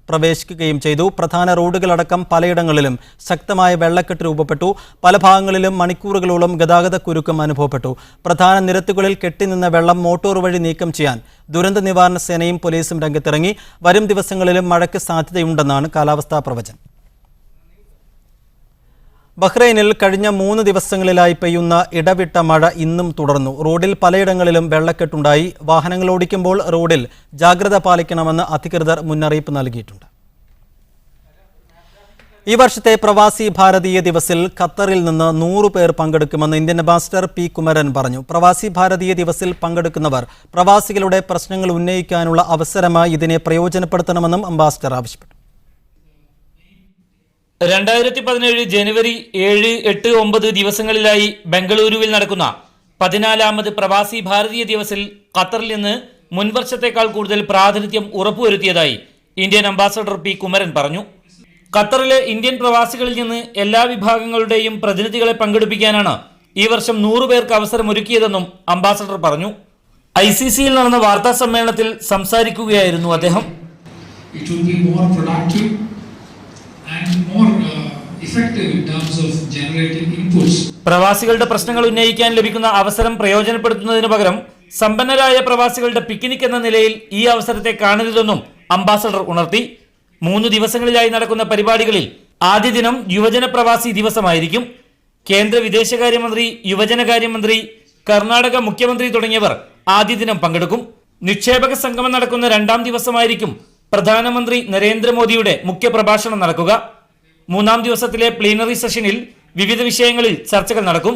പ്രവേശിക്കുകയും ചെയ്തു. പ്രധാന റോഡുകളടക്കം പലയിടങ്ങളിലും ശക്തമായ വെള്ളക്കെട്ട് രൂപപ്പെട്ടു. പല ഭാഗങ്ങളിലും മണിക്കൂറുകളോളം ഗതാഗത കുരുക്കും അനുഭവപ്പെട്ടു. പ്രധാന നിരത്തുകളിൽ കെട്ടിനിന്ന വെള്ളം മോട്ടോർ വഴി നീക്കം ചെയ്യാൻ ദുരന്ത നിവാരണ സേനയും പോലീസും രംഗത്തിറങ്ങി. വരും ദിവസങ്ങളിലും മഴയ്ക്ക് സാധ്യതയുണ്ടെന്നാണ് കാലാവസ്ഥാ പ്രവചനം. ബഹ്റൈനിൽ കഴിഞ്ഞ 3 ദിവസങ്ങളിലായി പെയ്യുന്ന ഇടവിട്ട മഴ ഇന്നും തുടർന്നു. റോഡിൽ പലയിടങ്ങളിലും വെള്ളക്കെട്ടുണ്ടായി. വാഹനങ്ങൾ ഓടിക്കുമ്പോൾ റോഡിൽ ജാഗ്രത പാലിക്കണമെന്ന് അധികൃതർ മുന്നറിയിപ്പ് നൽകിയിട്ടുണ്ട്. ഈ വർഷത്തെ പ്രവാസി ഭാരതീയ ദിവസിൽ ഖത്തറിൽ നിന്ന് 100 പേർ പങ്കെടുക്കുമെന്ന് ഇന്ത്യൻ അംബാസിഡർ പി കുമരൻ പറഞ്ഞു. പ്രവാസി ഭാരതീയ ദിവസിൽ പങ്കെടുക്കുന്നവർ പ്രവാസികളുടെ പ്രശ്നങ്ങൾ ഉന്നയിക്കാനുള്ള അവസരമായി ഇതിനെ പ്രയോജനപ്പെടുത്തണമെന്നും അംബാസിഡർ ആവശ്യപ്പെട്ടു. 2017 ജനുവരി 7, 8, 9 ദിവസങ്ങളിലായി ബംഗളൂരുവിൽ നടക്കുന്ന 14ാമത് പ്രവാസി ഭാരതീയ ദിവസിൽ ഖത്തറിൽ നിന്ന് മുൻവർഷത്തേക്കാൾ കൂടുതൽ പ്രാതിനിധ്യം ഉറപ്പുവരുത്തിയതായി ഇന്ത്യൻ അംബാസഡർ പി കുമരൻ പറഞ്ഞു. ഖത്തറിലെ ഇന്ത്യൻ പ്രവാസികളിൽ നിന്ന് എല്ലാ വിഭാഗങ്ങളുടെയും പ്രതിനിധികളെ പങ്കെടുപ്പിക്കാനാണ് ഈ വർഷം 100 പേർക്ക് അവസരമൊരുക്കിയതെന്നും അംബാസഡർ പറഞ്ഞു. ICC-യിൽ നടന്ന വാർത്താ സമ്മേളനത്തിൽ സംസാരിക്കുകയായിരുന്നു അദ്ദേഹം. പ്രവാസികളുടെ പ്രശ്നങ്ങൾ ഉന്നയിക്കാൻ ലഭിക്കുന്ന അവസരം പ്രയോജനപ്പെടുത്തുന്നതിന് പകരം സമ്പന്നരായ പ്രവാസികളുടെ പിക്നിക് എന്ന നിലയിൽ ഈ അവസരത്തെ കാണരുതെന്നും അംബാസഡർ ഉണർത്തി. 3 ദിവസങ്ങളിലായി നടക്കുന്ന പരിപാടികളിൽ ആദ്യ ദിനം യുവജന പ്രവാസി ദിവസമായിരിക്കും. കേന്ദ്ര വിദേശകാര്യമന്ത്രി, യുവജനകാര്യമന്ത്രി, കർണാടക മുഖ്യമന്ത്രി തുടങ്ങിയവർ ആദ്യ ദിനം പങ്കെടുക്കും. നിക്ഷേപക സംഗമം നടക്കുന്ന 2ാം ദിവസമായിരിക്കും പ്രധാനമന്ത്രി നരേന്ദ്രമോദിയുടെ മുഖ്യപ്രഭാഷണം നടക്കുക. 3ാം ദിവസത്തിലെ പ്ലീനറി സെഷനിൽ വിവിധ വിഷയങ്ങളിൽ ചർച്ചകൾ നടക്കും.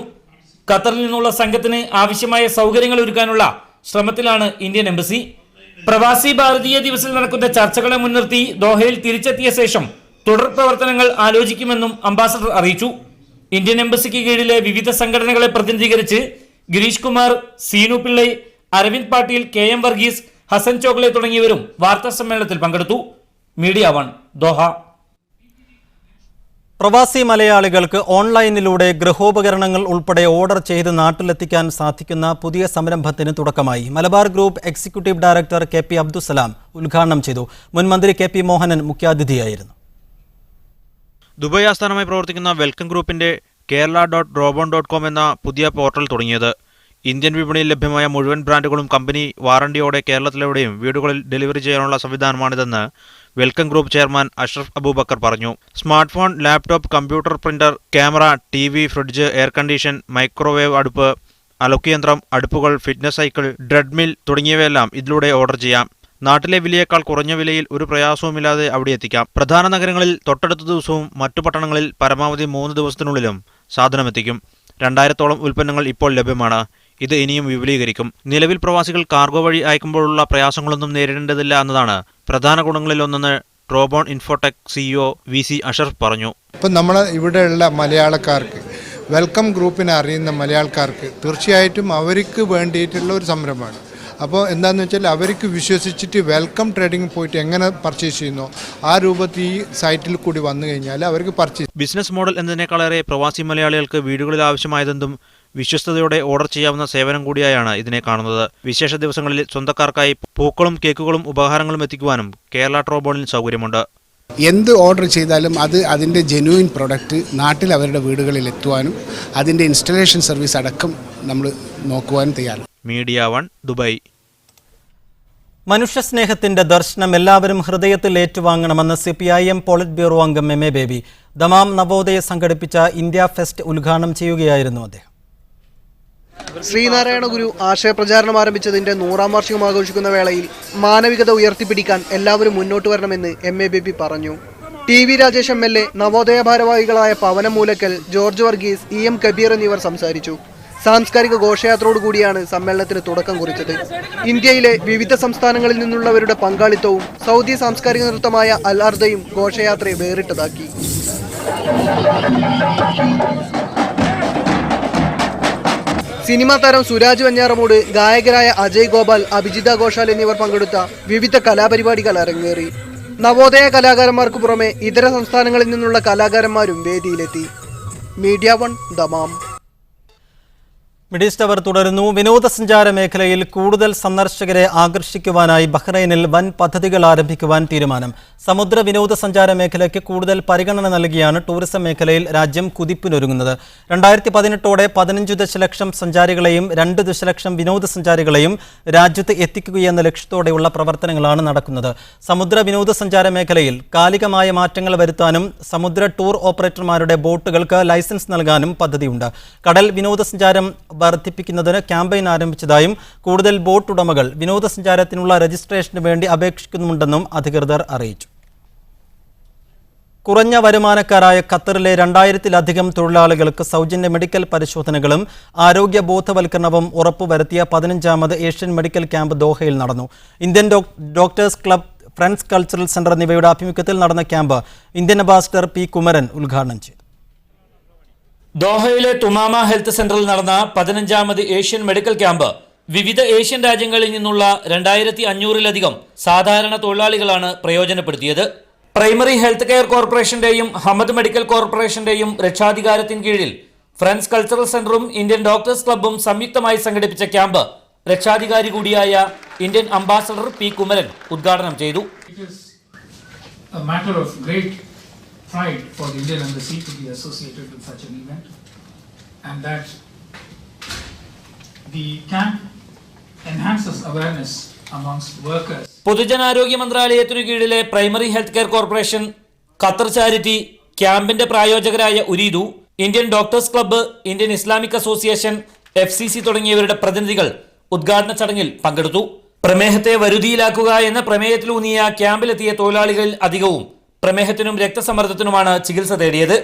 ഖത്തറിൽ നിന്നുള്ള സംഘത്തിന് ആവശ്യമായ സൗകര്യങ്ങൾ ഒരുക്കാനുള്ള ശ്രമത്തിലാണ് ഇന്ത്യൻ എംബസി. പ്രവാസി ഭാരതീയ ദിവസിൽ നടക്കുന്ന ചർച്ചകളെ മുൻനിർത്തി ദോഹയിൽ തിരിച്ചെത്തിയ ശേഷം തുടർ പ്രവർത്തനങ്ങൾ ആലോചിക്കുമെന്നും അംബാസഡർ അറിയിച്ചു. ഇന്ത്യൻ എംബസിക്ക് കീഴിലെ വിവിധ സംഘടനകളെ പ്രതിനിധീകരിച്ച് ഗിരീഷ് കുമാർ, സീനു പിള്ളൈ, അരവിന്ദ് പാട്ടീൽ, KM വർഗീസ്, ഹസൻ ചോക്ലെ തുടങ്ങിയവരും വാർത്താ സമ്മേളനത്തിൽ പങ്കെടുത്തു. Media 1, Doha. പ്രവാസി മലയാളികൾക്ക് ഓൺലൈനിലൂടെ ഗൃഹോപകരണങ്ങൾ ഉൾപ്പെടെ ഓർഡർ ചെയ്ത് നാട്ടിലെത്തിക്കാൻ സാധിക്കുന്ന പുതിയ സംരംഭത്തിന് തുടക്കമായി. Malabar group executive director KP Abdussalam ഉദ്ഘാടനം ചെയ്തു. മുൻമന്ത്രി KP മോഹനൻ മുഖ്യാതിഥിയായിരുന്നു. ദുബായ് ആസ്ഥാനമായി പ്രവർത്തിക്കുന്ന വെൽക്കം ഗ്രൂപ്പിന്റെ Kerala.robon.com എന്ന പുതിയ പോർട്ടൽ തുടങ്ങിയത്. ഇന്ത്യൻ വിപണിയിൽ ലഭ്യമായ മുഴുവൻ ബ്രാൻഡുകളും കമ്പനി വാറണ്ടിയോടെ കേരളത്തിലെവിടെയും വീടുകളിൽ ഡെലിവറി ചെയ്യാനുള്ള സംവിധാനമാണിതെന്ന് welcome group chairman Ashraf Abubakar പറഞ്ഞു. Smart phone, laptop, computer, printer, camera, TV, fridge, air condition, microwave അടുപ്പ്, അലക്കുയന്ത്രം, അടുപ്പുകൾ, ഫിറ്റ്നസ് സൈക്കിൾ, ഡ്രെഡ്മിൽ തുടങ്ങിയവയെല്ലാം ഇതിലൂടെ ഓർഡർ ചെയ്യാം. നാട്ടിലെ വിലയേക്കാൾ കുറഞ്ഞ വിലയിൽ ഒരു പ്രയാസവുമില്ലാതെ അവിടെ എത്തിക്കാം. പ്രധാന നഗരങ്ങളിൽ തൊട്ടടുത്ത ദിവസവും മറ്റു പട്ടണങ്ങളിൽ പരമാവധി 3 ദിവസത്തിനുള്ളിലും സാധനമെത്തിക്കും. 2000-ഓളം ഉൽപ്പന്നങ്ങൾ ഇപ്പോൾ ലഭ്യമാണ്. ഇത് ഇനിയും വിപുലീകരിക്കും. നിലവിൽ പ്രവാസികൾ കാർഗോ വഴി അയക്കുമ്പോഴുള്ള പ്രയാസങ്ങളൊന്നും നേരിടേണ്ടതില്ല എന്നതാണ് പ്രധാന ഗുണങ്ങളിലൊന്നെന്ന് റോബോൺ ഇൻഫോടെക് CEO VC അഷറഫ് പറഞ്ഞു. ഇപ്പം നമ്മൾ ഇവിടെയുള്ള മലയാളക്കാർക്ക്, വെൽക്കം ഗ്രൂപ്പിനെ അറിയുന്ന മലയാളക്കാർക്ക് തീർച്ചയായിട്ടും അവർക്ക് വേണ്ടിയിട്ടുള്ള ഒരു സംരംഭമാണ്. അപ്പോൾ എന്താണെന്ന് വെച്ചാൽ അവർക്ക് വിശ്വസിച്ചിട്ട് വെൽക്കം ട്രേഡിംഗ് പോയിട്ട് എങ്ങനെ പർച്ചേസ് ചെയ്യുന്നോ ആ രൂപത്തിൽ ഈ സൈറ്റിൽ കൂടി വന്നു കഴിഞ്ഞാൽ അവർക്ക് പർച്ചേസ്. ബിസിനസ് മോഡൽ എന്നതിനേക്കാളേറെ പ്രവാസി മലയാളികൾക്ക് വീടുകളിൽ ആവശ്യമായതെന്തും വിശ്വസ്തയോടെ ഓർഡർ ചെയ്യാവുന്ന സേവനം കൂടിയായാണ് ഇതിനെ കാണുന്നത്. വിശേഷ ദിവസങ്ങളിൽ സ്വന്തക്കാർക്കായി പൂക്കളും കേക്കുകളും ഉപഹാരങ്ങളും എത്തിക്കുവാനും കേരള റോബോണിൽ സൗകര്യമുണ്ട്. എന്ത് ഓർഡർ ചെയ്താലും അതിൻ്റെ ജെന്യൂൻ പ്രൊഡക്റ്റ് നാട്ടിൽ അവരുടെ വീടുകളിൽ എത്തുവാനും അതിൻ്റെ ഇൻസ്റ്റലേഷൻ സർവീസ് അടക്കം നമ്മൾ നോക്കുവാനും തയ്യാറാണ്. Media 1, Dubai. മനുഷ്യസ്നേഹത്തിന്റെ ദർശനം എല്ലാവരും ഹൃദയത്തിൽ ഏറ്റുവാങ്ങണമെന്ന് CPIM പോളിറ്റ് ബ്യൂറോ അംഗം MA ബേബി. ദമാം നവോദയ സംഘടിപ്പിച്ച ഇന്ത്യ ഫെസ്റ്റ് ഉദ്ഘാടനം ചെയ്യുകയായിരുന്നു അദ്ദേഹം. ശ്രീനാരായണ ഗുരു ആശയപ്രചാരണം ആരംഭിച്ചതിന്റെ 100ാം വാർഷികം ആഘോഷിക്കുന്ന വേളയിൽ മാനവികത ഉയർത്തിപ്പിടിക്കാൻ എല്ലാവരും മുന്നോട്ട് വരണമെന്ന് MABP പറഞ്ഞു. TV രാജേഷ് MLA, നവോദയ ഭാരവാഹികളായ പവനം മൂലക്കൽ, ജോർജ് വർഗീസ്, EM കബീർ എന്നിവർ സംസാരിച്ചു. സാംസ്കാരിക ഘോഷയാത്രയോടുകൂടിയാണ് സമ്മേളനത്തിന് തുടക്കം കുറിച്ചത്. ഇന്ത്യയിലെ വിവിധ സംസ്ഥാനങ്ങളിൽ നിന്നുള്ളവരുടെ പങ്കാളിത്തവും സൗദി സാംസ്കാരിക നൃത്തമായ അൽ അർദയും ഘോഷയാത്രയെ വേറിട്ടതാക്കി. സിനിമാ താരം സുരാജ് വെഞ്ഞാറമൂട്, ഗായകരായ അജയ് ഗോപാൽ, അഭിജിത ഘോഷാൽ എന്നിവർ പങ്കെടുത്ത വിവിധ കലാപരിപാടികൾ അരങ്ങേറി. നവോദയ കലാകാരന്മാർക്ക് പുറമെ ഇതര സംസ്ഥാനങ്ങളിൽ നിന്നുള്ള കലാകാരന്മാരും വേദിയിലെത്തി. Media 1 Dammam. മിഡ് ഈസ്റ്റ് അവർ തുടരുന്നു. വിനോദസഞ്ചാര മേഖലയിൽ കൂടുതൽ സന്ദർശകരെ ആകർഷിക്കുവാനായി ബഹ്റൈനിൽ വൻ പദ്ധതികൾ ആരംഭിക്കുവാൻ തീരുമാനം. സമുദ്ര വിനോദസഞ്ചാര മേഖലയ്ക്ക് കൂടുതൽ പരിഗണന നൽകിയാണ് ടൂറിസം മേഖലയിൽ രാജ്യം കുതിപ്പിനൊരുങ്ങുന്നത്. 2018ഓടെ 15 ദശലക്ഷം സഞ്ചാരികളെയും 2 ദശലക്ഷം വിനോദസഞ്ചാരികളെയും രാജ്യത്ത് എത്തിക്കുകയെന്ന ലക്ഷ്യത്തോടെയുള്ള പ്രവർത്തനങ്ങളാണ് നടക്കുന്നത്. സമുദ്ര വിനോദസഞ്ചാര മേഖലയിൽ കാലികമായ മാറ്റങ്ങൾ വരുത്താനും സമുദ്ര ടൂർ ഓപ്പറേറ്റർമാരുടെ ബോട്ടുകൾക്ക് ലൈസൻസ് നൽകാനും പദ്ധതിയുണ്ട്. കടൽ വിനോദസഞ്ചാരം വർദ്ധിപ്പിക്കുന്നതിന് ക്യാമ്പയിൻ ആരംഭിച്ചതായും കൂടുതൽ ബോട്ട് ഉടമകൾ വിനോദസഞ്ചാരത്തിനുള്ള രജിസ്ട്രേഷന് വേണ്ടി അപേക്ഷിക്കുന്നുണ്ടെന്നും അധികൃതർ അറിയിച്ചു. കുറഞ്ഞ വരുമാനക്കാരായ ഖത്തറിലെ 2000-ലധികം തൊഴിലാളികൾക്ക് സൗജന്യ മെഡിക്കൽ പരിശോധനകളും ആരോഗ്യ ബോധവൽക്കരണവും ഉറപ്പുവരുത്തിയ 15ാമത് ഏഷ്യൻ മെഡിക്കൽ ക്യാമ്പ് ദോഹയിൽ നടന്നു. Indian doctors club, friends cultural centre എന്നിവയുടെ ആഭിമുഖ്യത്തിൽ നടന്ന camp Indian ambassador P Kumaran ഉദ്ഘാടനം ചെയ്തു. ദോഹയിലെ തുമാമ ഹെൽത്ത് സെന്ററിൽ നടന്ന 15ാമത് ഏഷ്യൻ മെഡിക്കൽ ക്യാമ്പ് വിവിധ ഏഷ്യൻ രാജ്യങ്ങളിൽ നിന്നുള്ള 2500-ലധികം സാധാരണ തൊഴിലാളികളാണ് പ്രയോജനപ്പെടുത്തിയത്. പ്രൈമറി ഹെൽത്ത് കെയർ കോർപ്പറേഷന്റെയും ഹമദ് മെഡിക്കൽ കോർപ്പറേഷന്റെയും രക്ഷാധികാരത്തിന് കീഴിൽ ഫ്രണ്ട്സ് കൾച്ചറൽ സെന്ററും ഇന്ത്യൻ ഡോക്ടേഴ്സ് ക്ലബ്ബും സംയുക്തമായി സംഘടിപ്പിച്ച ക്യാമ്പ് രക്ഷാധികാരി കൂടിയായ ഇന്ത്യൻ അംബാസഡർ പി കുമരൻ ഉദ്ഘാടനം ചെയ്തു. pride for the Indian Embassy to be associated with such an event, and that the camp enhances awareness amongst workers. പൊതുജനാരോഗ്യ മന്ത്രാലയത്തിനു കീഴിലെ primary health care corporation, Qatar charity, ക്യാമ്പിന്റെ പ്രായോജകരായ Ooredoo, Indian doctors club, Indian Islamic association, FCC തുടങ്ങിയവരുടെ പ്രതിനിധികൾ ഉദ്ഘാടന ചടങ്ങിൽ പങ്കെടുത്തു. പ്രമേഹത്തെ വരുതിയിലാക്കുക എന്ന പ്രമേയത്തിലൂന്നിയ ക്യാമ്പിലെത്തിയ തൊഴിലാളികളിൽ അധികവും പ്രമേഹത്തിനും രക്തസമ്മർദ്ദത്തിനുമാണ് ചികിത്സ തേടിയത്.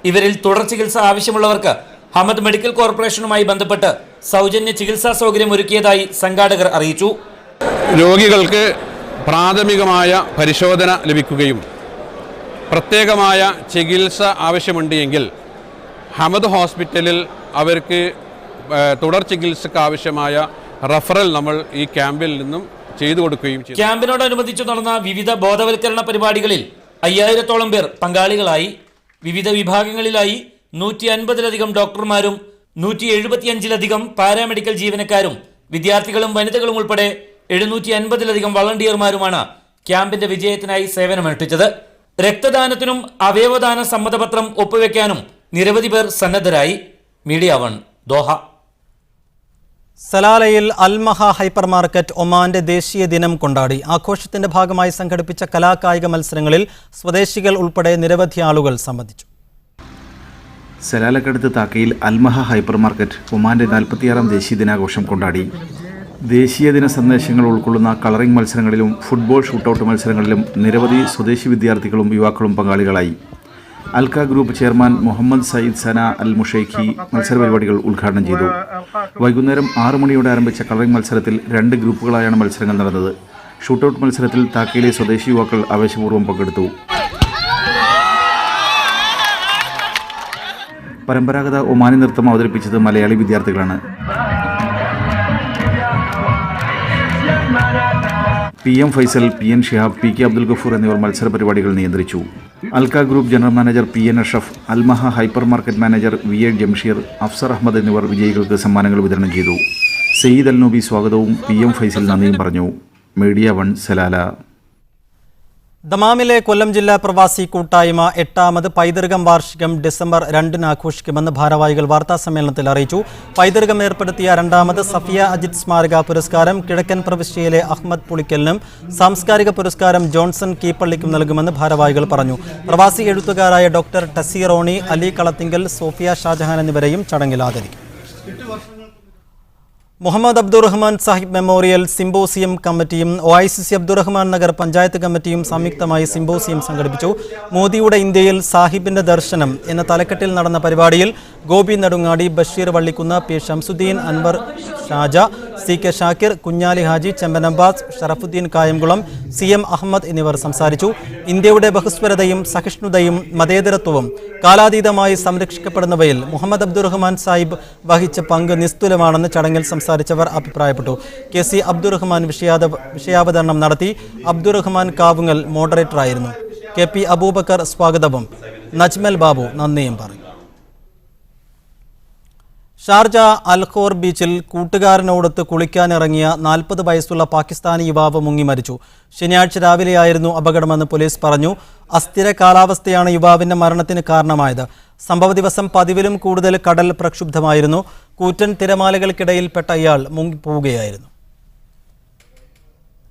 ഇവരിൽ തുടർ ചികിത്സ ആവശ്യമുള്ളവർക്ക് ഹമദ് മെഡിക്കൽ കോർപ്പറേഷനുമായി ബന്ധപ്പെട്ട് സൗജന്യ ചികിത്സാ സൗകര്യം ഒരുക്കിയതായി സംഘാടകർ അറിയിച്ചു. രോഗികൾക്ക് പ്രാഥമികമായ പരിശോധന ലഭിക്കുകയും പ്രത്യേകമായ ചികിത്സ ആവശ്യമുണ്ട് എങ്കിൽ ഹമദ് ഹോസ്പിറ്റലിൽ അവർക്ക് തുടർ ചികിത്സക്ക് ആവശ്യമായ റഫറൽ നമ്മൾ ഈ ക്യാമ്പിൽ നിന്നും ചെയ്തു കൊടുക്കുകയും ചെയ്തു. ക്യാമ്പിനോടനുബന്ധിച്ചു നടന്ന വിവിധ ബോധവൽക്കരണ പരിപാടികളിൽ 5000-ഓളം പേർ പങ്കാളികളായി. വിവിധ വിഭാഗങ്ങളിലായി 150-ലധികം ഡോക്ടർമാരും 175-ലധികം പാരാമെഡിക്കൽ ജീവനക്കാരും വിദ്യാർത്ഥികളും വനിതകളും ഉൾപ്പെടെ 750-ലധികം വളണ്ടിയർമാരുമാണ് ക്യാമ്പിന്റെ വിജയത്തിനായി സേവനമനുഷ്ഠിച്ചത്. രക്തദാനത്തിനും അവയവദാന സമ്മതപത്രം ഒപ്പുവെക്കാനും നിരവധി പേർ സന്നദ്ധരായി. Media 1 Doha. സലാലയിൽ അൽമഹ ഹൈപ്പർ മാർക്കറ്റ് ഒമാന്റെ ദേശീയ ദിനം കൊണ്ടാടി. ആഘോഷത്തിന്റെ ഭാഗമായി സംഘടിപ്പിച്ച കലാകായിക മത്സരങ്ങളിൽ സ്വദേശികൾ ഉൾപ്പെടെ നിരവധി ആളുകൾ സംബന്ധിച്ചു. സലാലക്കടുത്ത് താക്കയിൽ അൽമഹ ഹൈപ്പർ മാർക്കറ്റ് ഒമാന്റെ 46ാം ദേശീയ ദിനാഘോഷം കൊണ്ടാടി. ദേശീയ ദിന സന്ദേശങ്ങൾ ഉൾക്കൊള്ളുന്ന കളറിംഗ് മത്സരങ്ങളിലും ഫുട്ബോൾ ഷൂട്ടൌട്ട് മത്സരങ്ങളിലും നിരവധി സ്വദേശി വിദ്യാർത്ഥികളും യുവാക്കളും പങ്കാളികളായി. അൽക്ക ഗ്രൂപ്പ് ചെയർമാൻ മുഹമ്മദ് സയ്യിദ് സന അൽ മുഷൈഖി മത്സരപരിപാടികൾ ഉദ്ഘാടനം ചെയ്തു. വൈകുന്നേരം 6 മണിയോടെ ആരംഭിച്ച കളറിംഗ് മത്സരത്തിൽ 2 ഗ്രൂപ്പുകളായാണ് മത്സരങ്ങൾ നടന്നത്. ഷൂട്ടൌട്ട് മത്സരത്തിൽ താക്കയിലെ സ്വദേശി യുവാക്കൾ ആവേശപൂർവ്വം പങ്കെടുത്തു. പരമ്പരാഗത ഒമാനി നൃത്തം അവതരിപ്പിച്ചത് മലയാളി വിദ്യാർത്ഥികളാണ്. PM Faisal, PN Shihab, PK Abdul Gafoor എന്നിവർ മത്സര പരിപാടികൾ നിയന്ത്രിച്ചു. അൽക്ക group general manager PN Ashraf, Almaha hyper market manager VA Jamsheer, Afsar Ahmed എന്നിവർ വിജയികൾക്ക് സമ്മാനങ്ങൾ വിതരണം ചെയ്തു. സയ്യിദ് അൽ നൂബി സ്വാഗതവും PM ഫൈസൽ നന്ദിയും പറഞ്ഞു. Media 1 Salalah. ദമാമിലെ കൊല്ലം ജില്ലാ പ്രവാസി കൂട്ടായ്മ 8ാമത് പൈതൃകം വാർഷികം ഡിസംബർ 2-ന് ആഘോഷിക്കുമെന്ന് ഭാരവാഹികൾ വാർത്താസമ്മേളനത്തിൽ അറിയിച്ചു. പൈതൃകം ഏർപ്പെടുത്തിയ 2ാമത് സഫിയ അജിത് സ്മാരക പുരസ്കാരം കിഴക്കൻ പ്രവിശ്യയിലെ അഹമ്മദ് പുളിക്കലിനും സാംസ്കാരിക പുരസ്കാരം ജോൺസൺ കീപ്പള്ളിക്കും നൽകുമെന്ന് ഭാരവാഹികൾ പറഞ്ഞു. പ്രവാസി എഴുത്തുകാരായ ഡോക്ടർ ടസീറോണി, അലി കളത്തിങ്കൽ, സോഫിയ ഷാജഹാൻ എന്നിവരെയും ചടങ്ങിൽ ആദരിക്കും. മുഹമ്മദ് അബ്ദുറഹ്മാൻ സാഹിബ് മെമ്മോറിയൽ സിംബോസിയം കമ്മിറ്റിയും OICC അബ്ദുറഹ്മാൻ നഗർ പഞ്ചായത്ത് കമ്മിറ്റിയും സംയുക്തമായി സിംബോസിയം സംഘടിപ്പിച്ചു. മോദിയുടെ ഇന്ത്യയിൽ സാഹിബിന്റെ ദർശനം എന്ന തലക്കെട്ടിൽ നടന്ന പരിപാടിയിൽ Gopi Nedungadi, Basheer Vallikkunnu, P. Shamsuddin, Anwar Shaja, CK Shakir, Kunjali Haji, ചെമ്പനമ്പാസ്, Sharafuddin Kayamkulam, CM Ahmed എന്നിവർ സംസാരിച്ചു. ഇന്ത്യയുടെ ബഹുസ്വരതയും സഹിഷ്ണുതയും മതേതരത്വവും കാലാതീതമായി സംരക്ഷിക്കപ്പെടുന്നവയിൽ മുഹമ്മദ് അബ്ദുറഹ്മാൻ സാഹിബ് വഹിച്ച പങ്ക് നിസ്തുലമാണെന്ന് ചടങ്ങിൽ സംസാരിച്ചവർ അഭിപ്രായപ്പെട്ടു. KC അബ്ദുറഹ്മാൻ വിഷയാവതരണം നടത്തി. അബ്ദുറഹ്മാൻ കാവുങ്ങൽ മോഡറേറ്ററായിരുന്നു. KP അബൂബക്കർ സ്വാഗതവും നജ്മൽ ബാബു നന്ദിയും പറഞ്ഞു. ഷാർജ അൽഖോർ ബീച്ചിൽ കൂട്ടുകാരനോടൊത്ത് കുളിക്കാനിറങ്ങിയ 40 വയസ്സുള്ള പാകിസ്ഥാനി യുവാവ് മുങ്ങി മരിച്ചു. ശനിയാഴ്ച രാവിലെയായിരുന്നു അപകടമെന്ന് പോലീസ് പറഞ്ഞു. അസ്ഥിര കാലാവസ്ഥയാണ് യുവാവിന്റെ മരണത്തിന് കാരണമായത്. സംഭവ ദിവസം പതിവിലും കൂടുതൽ കടൽ പ്രക്ഷുബ്ധമായിരുന്നു. കൂറ്റൻ തിരമാലകൾക്കിടയിൽപ്പെട്ട ഇയാൾ മുങ്ങിപ്പോവുകയായിരുന്നു.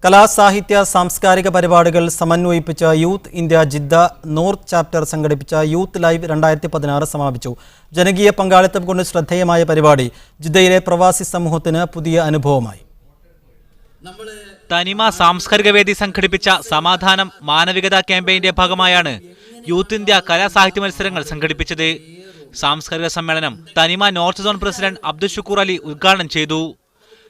കലാസാഹിത്യ സാംസ്കാരിക പരിപാടികൾ സമന്വയിപ്പിച്ച youth India Jeddah north chapter സംഘടിപ്പിച്ച യൂത്ത് ലൈവ് 2016 സമാപിച്ചു. ജനകീയ പങ്കാളിത്തം കൊണ്ട് ശ്രദ്ധേയമായ പരിപാടി ജിദ്ദയിലെ പ്രവാസി സമൂഹത്തിന് പുതിയ അനുഭവമായി. തനിമ സാംസ്കാരിക വേദി സംഘടിപ്പിച്ച സമാധാനം മാനവികത ക്യാമ്പയിന്റെ ഭാഗമായാണ് യൂത്ത് ഇന്ത്യ കലാസാഹിത്യ മത്സരങ്ങൾ സംഘടിപ്പിച്ചത്. സാംസ്കാരിക സമ്മേളനം Thanima north zone president Abdul Shukoor Ali ഉദ്ഘാടനം ചെയ്തു.